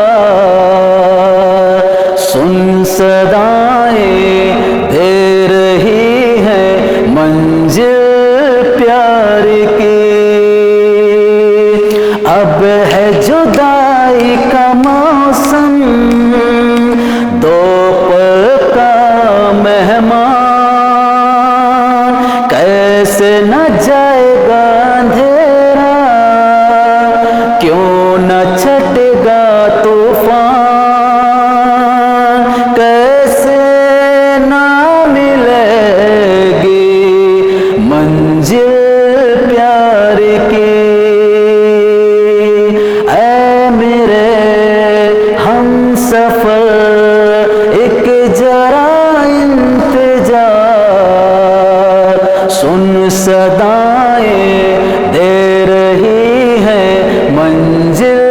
सुन सदाएं दे रही है मंजिल प्यार की। अब है जुदाई का मौसम, दो पल का मेहमान, कैसे न जाएगा अंधेरा, क्यों न छटेगा तूफान, कैसे ना मिलेगी मंजिल प्यार की। ऐ मेरे हम सफर एक जरा इंतजार, सुन सदाएं दे रही है मंजिल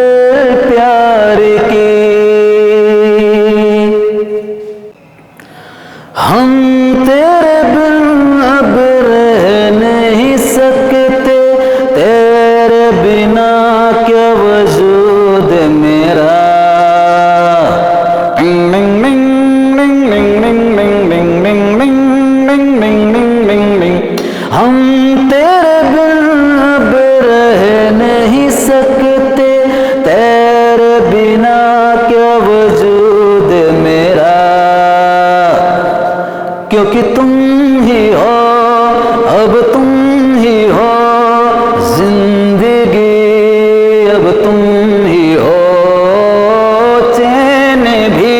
प्यार की। हम तेरे बिन अब रह नहीं सकते, तेरे बिना क्या वजूद मेरा। हम तेरे बिन अब रह नहीं सकते, तेरे बिना क्या वजूद मेरा। क्योंकि तुम ही हो, अब तुम ही हो जिंदगी, अब तुम ही हो चैन भी,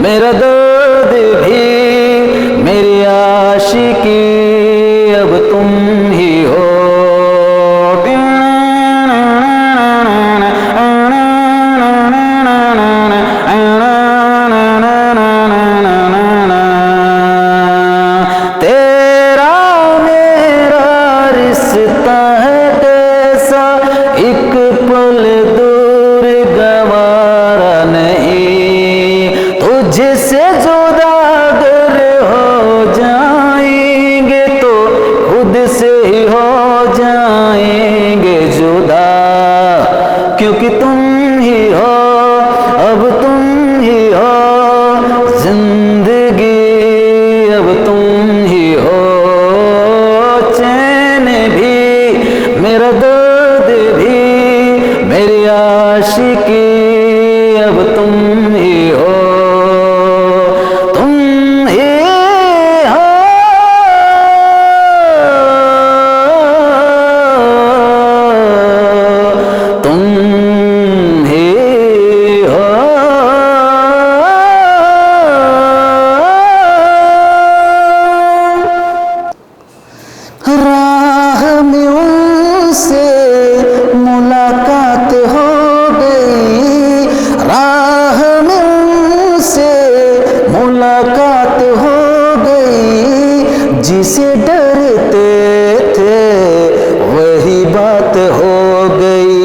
मेरा दर्द भी, मेरी आशिकी, अब तुम ही हो। तेरा मेरा रिश्ता है कैसा, एक पल दूर गवारा नहीं। तुझसे जुदा अगर हो जाएंगे तो खुद से ही हो जाएंगे जुदा। क्योंकि तुम ही हो, अब तुम ही हो जिंदगी, अब तुम ही हो चैन भी, मेरा दर्द भी, मेरी आशिकी, अब तुम ही हो। तुम ही हो, तुम राह में उनसे मुलाकात हो गई, राह में उनसे मुलाकात हो गई, जिसे डरते थे वही बात हो गई।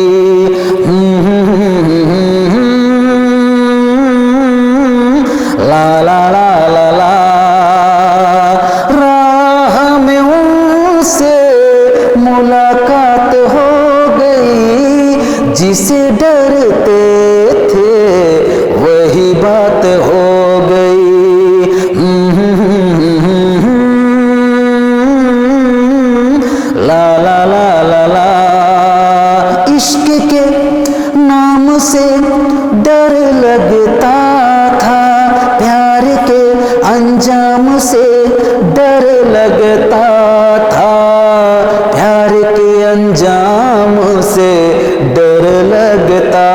ला ला ला ला ला, राह में उनसे मुलाकात हो गई, जिसे डरते थे वही बात हो गई। ला ला ला ला ला, इश्क के नाम से डर लगता था, प्यार के अंजाम से डर लगता था, प्यार के अंजाम से डर लगता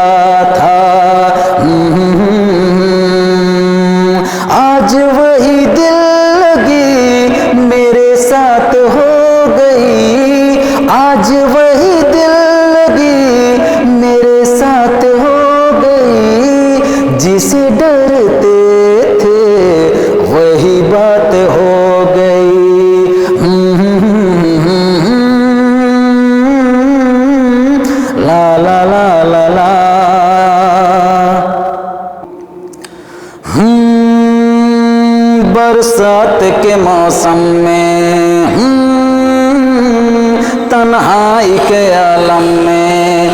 था। आज वही दिल लगी मेरे साथ हो गई, आज वही दिल लगी मेरे साथ हो गई, जिसे डरते थे वही बात हो गई। ला ला ला ला ला, बरसात के मौसम में, तन्हाई के आलम में,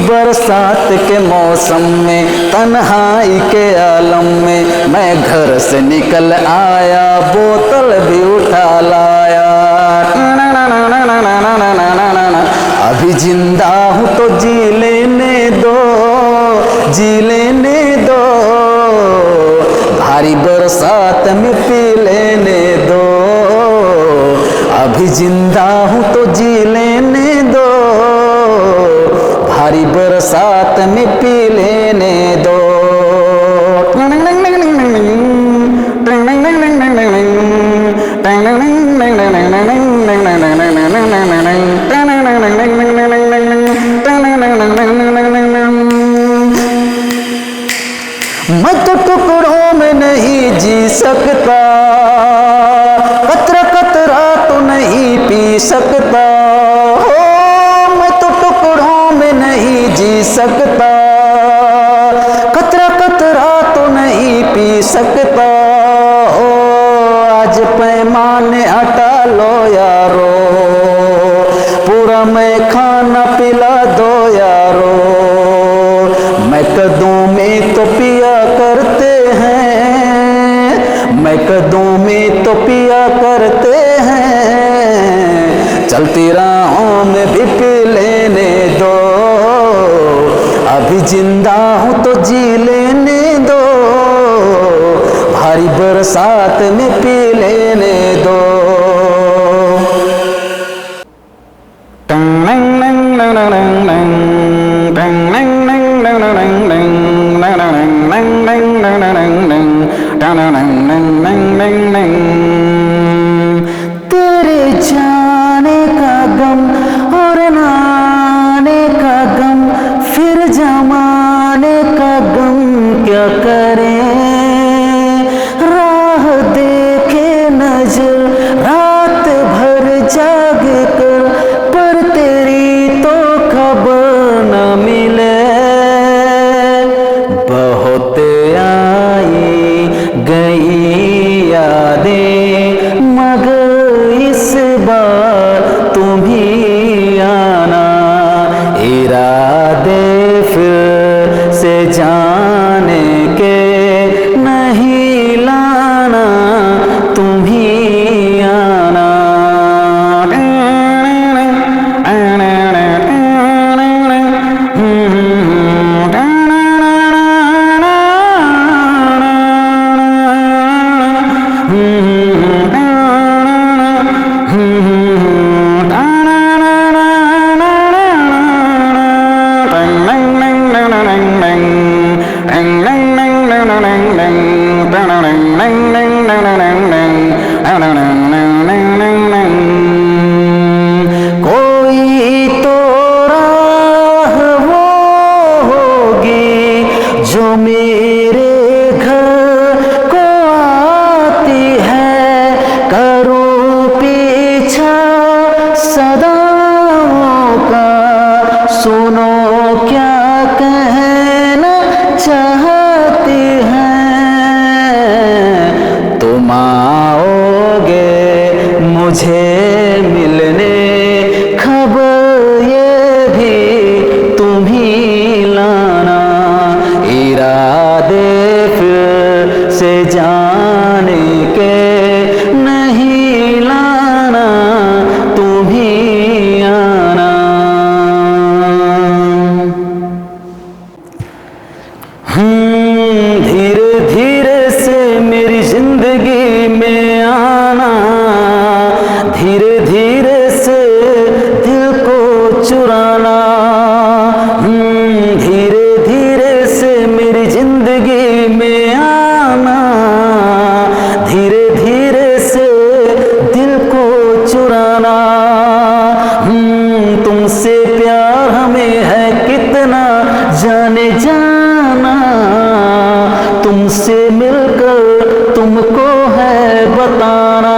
बरसात के मौसम में तन्हाई के आलम में, मैं घर से निकल आया, बोतल भी उठा लाया। अभी जिंदा हूँ तो जी लेने दो, जी लेने दो, भारी बरसात में पी लेने दो। अभी जिंदा हूँ तो जी लेने दो, भारी बरसात में पी लेने दो। मैं तो टुकड़ों में नहीं जी सकता, कतरा कतरा तो नहीं पी सकता, हो मैं तो टुकड़ों में नहीं जी सकता, कतरा कतरा तो नहीं पी सकता, हो आज पैमाने हटा लो यारो, पूरा मैं खाना पिला दो यारो। मैं कदों में तो पिया करते हैं, मैं कदों में तो पिया करते हैं, चलती राहों में भी पी लेने दो। अभी जिंदा हूँ तो जी लेने दो, भारी बरसात में पी लेने दो। तेरे जाने का गम और नाने का गम, फिर जमाने का गम क्या करें, राह देखे नजर रात भर जाग कर, पर तेरी तो खबर न मिले। बहुत आई गई यादें, मगर इस बार तुम ही आना, इरादे फिर से जाने के नहीं लाना, तुम ही आना। सदाओं का सुनो क्या कहना चाहती हैं। तुम आओगे मुझे मिलने, खबर ये भी तुम ही लाना। इरादे फिर से जाने के नहीं लाना, तुम ही आना। धीरे धीरे से मेरी जिंदगी में आना, धीरे धीरे से दिल को चुराना। धीरे धीरे से मेरी जिंदगी में आना, धीरे धीरे से दिल को चुराना। तुमसे प्यार हमें है कितना जाने जाना, तुमसे मिलकर तुमको है बताना।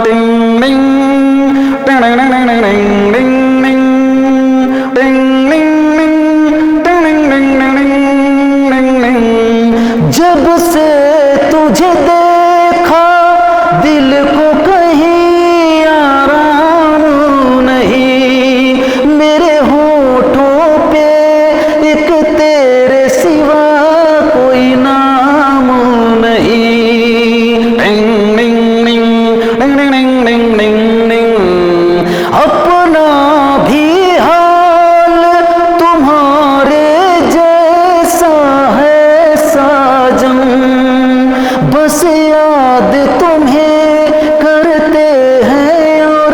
टिंग टिंग टिंग टिंग टिंग टिंग टिंग टिंग टिंग टिंग टिंग। जब से तुझे देखा दिल को कहीं आराम नहीं, मेरे होठों पे एक तेरे सिवा कोई नाम नहीं। टिंग टिंग टिंग टिंग टिंग टिंग टिंग। अपना भी हाल तुम्हारे जैसा है साजन, बस याद तुम्हें करते हैं और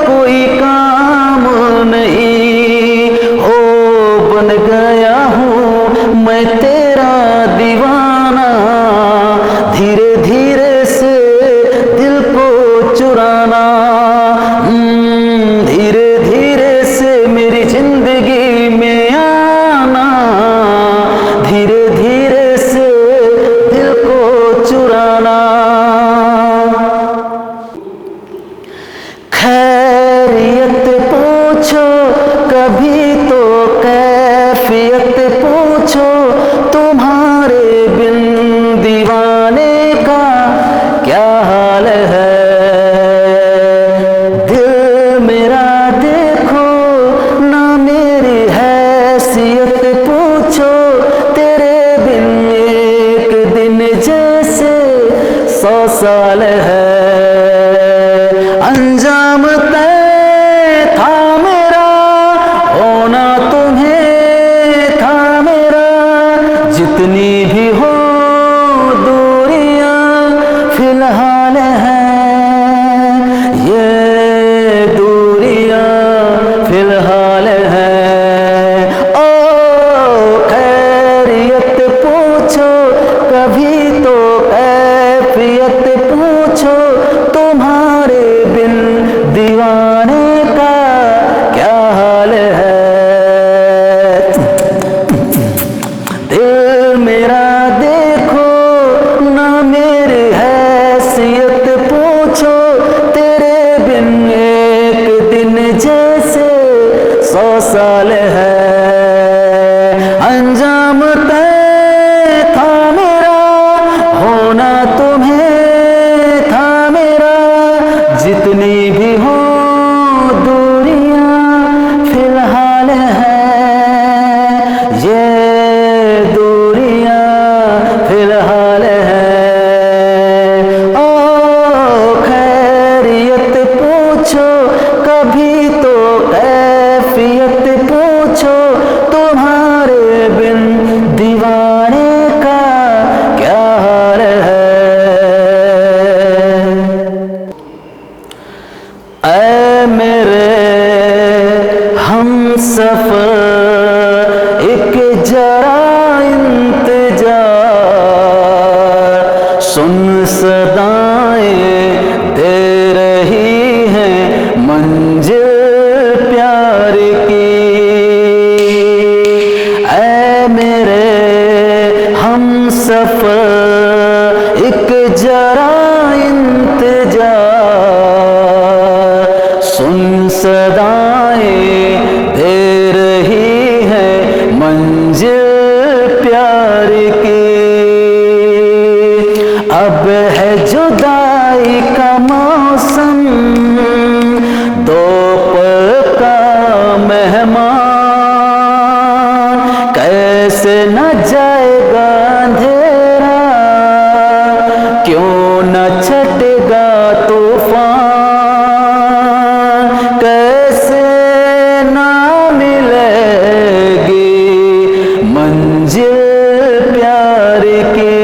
कोई काम नहीं। हो बन गया हूँ मैं तेरा दीवाना, धीरे धीरे से दिल को चुराना। धीरे धीरे से मेरी जिंदगी में आना, धीरे धीरे से दिल को चुराना। खैरियत पूछो कभी तो कैफियत पूछो, तुम्हारे बिन दीवाने का क्या हाल है। दिल मेरा देखो ना मेरी हैसियत पूछो, तेरे बिन एक दिन जैसे 100 साल है। अंजाम तय था मेरा, होना तुम्हें था मेरा। जितनी भी हो दूरियां फिलहाल हैं, ये दूरियां फिलहाल हैं। ओ खैरियत पूछो कभी तो कैफियत पूछो, तुम्हारे बिन दीवाने का क्या हाल है। दिल मेरा देखो ना मेरी हैसियत पूछो, तेरे बिन एक दिन जैसे 100 साल है। अंजाम तय था मेरा, होना तुम्हें था मेरा। जितनी भी हो दूरियां फिलहाल हैं, ये दूरियां फिलहाल हैं। ओ खैरियत पूछो कभी तो कैफियत पूछो, तुम्हारे बिन दीवाने का क्या हाल है। ऐ मेरे हमसफर एक जरा इंतजार, सुन सदाएं दे रही हैं मंजिल प्यार की। ऐ मेरे हमसफर एक जरा इंतजार, सुन मौसम, दोपहर का मेहमान, कैसे न जाएगा अंधेरा, क्यों न छटेगा तूफान, कैसे न मिलेगी मंजिल प्यार की।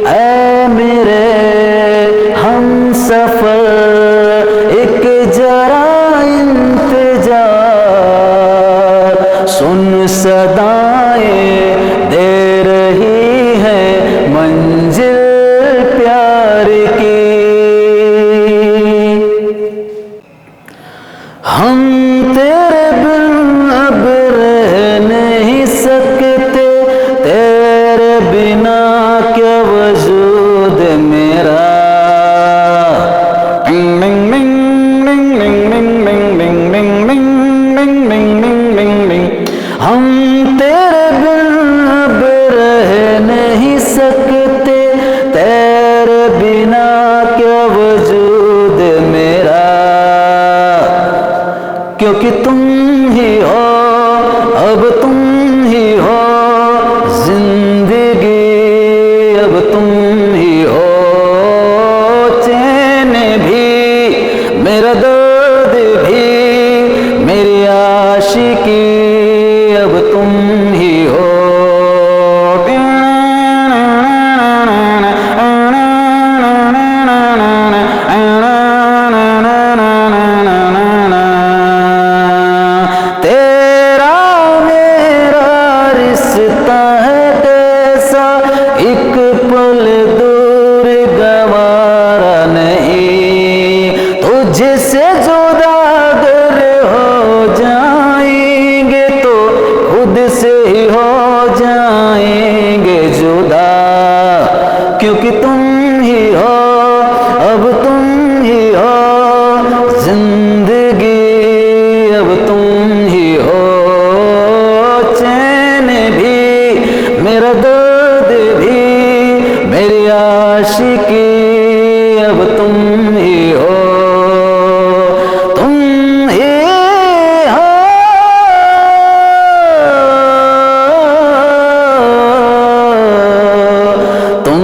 ऐ मेरे हम सफर एक जरा इंतजार, सुन सदाएं दे रही है मंजिल प्यार की। हम तेरे बिन अब रह नहीं सकते, तेरे बिना क्या वजूद मेरा। हम तेरे बिन अब रह नहीं सकते, तेरे बिना क्या वजूद मेरा, क्योंकि तुम ही हो, अब तुम ही हो जिंदगी, अब तुम ही हो चैन भी, मेरा दर्द भी, मेरी आशिकी, अब तुम ही हो। तेरा मेरा रिश्ता है कैसा, एक पल दूर गवारा नहीं, तुझसे जुदा अगर हो जाएंगे तो खुद से ही हो जाएंगे जुदा, क्योंकि तुम ही हो, अब तुम ही हो जिंदगी, अब तुम ही हो चैन भी, मेरा दर्द भी, मेरी आशिकी, अब तुम ही हो, तुम ही हो, तुम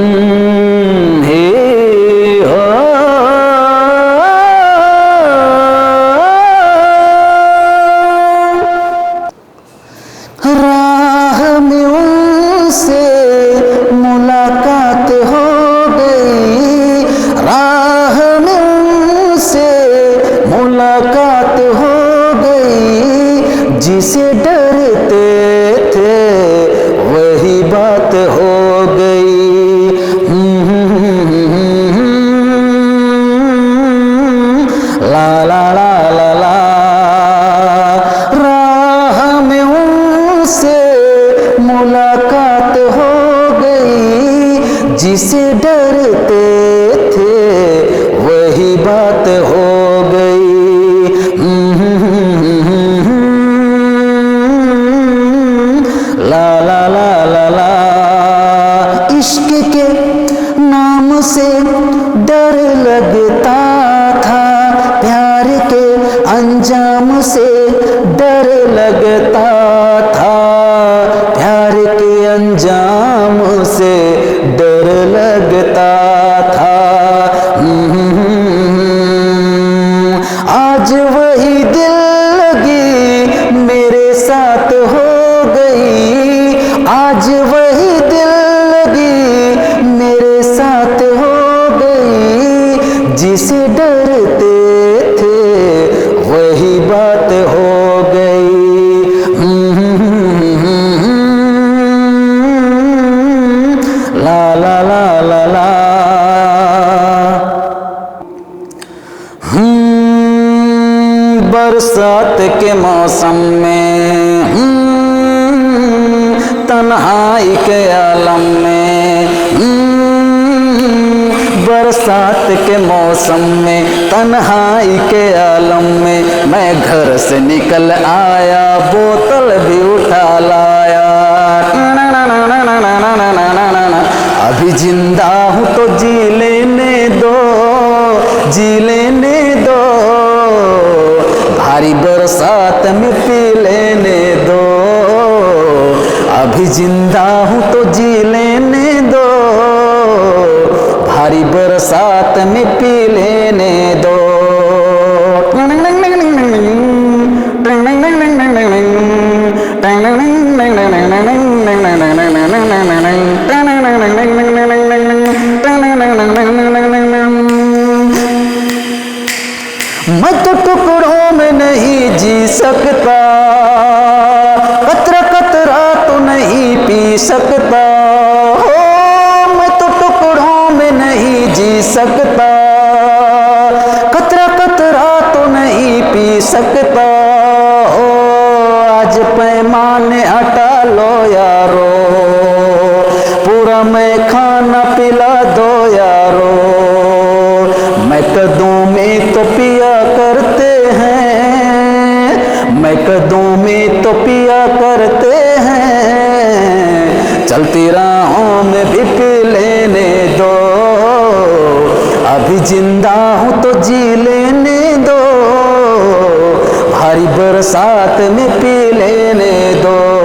ही हो। राह में उनसे मुलाकात हो गई, राह में उनसे मुलाकात हो गई, जिसे डरते थे वही बात हो गई। ला ला ला ला ला, राह में उनसे मुलाकात हो गई, जिसे डरते थे वही बात हो गई। ला ला ला ला ला, इश्क के नाम से डर लगता था, प्यार के अंजाम से डर लगता था, प्यार के अंजाम से डर लगता था। आज वही दिल लगी मेरे साथ हो गई, आज वही दिल लगी मेरे साथ हो गई, जिसे डरते थे वही बात हो गई। ला ला ला ला ला, बरसात के मौसम में, तन्हाई के आलम में, बरसात के मौसम में, तन्हाई के आलम में, मैं घर से निकल आया, बोतल भी उठा लाया। अभी जिंदा हूँ तो जी लेने दो, जी लेने दो, भारी बरसात में पी लेने दो, अभी जिंदा हूँ तो जी लेने दो, भारी बरसात में पी लेने दो। मैं तो टुकड़ों में नहीं जी सकता, कतरा कतरा तो नहीं पी सकता, हो मैं तो टुकड़ों में नहीं जी सकता, कतरा कतरा तो नहीं पी सकता, हो आज पैमाने हटा लो यारो, पूरा मैं खाना पिला दो यारो, मैं कदों में तो पिया करते हैं, मैं कदों में तो पिया करते हैं, चलती राहों में भी पी लेने दो, अभी जिंदा हूँ तो जी लेने दो, भारी बरसात में पी लेने दो।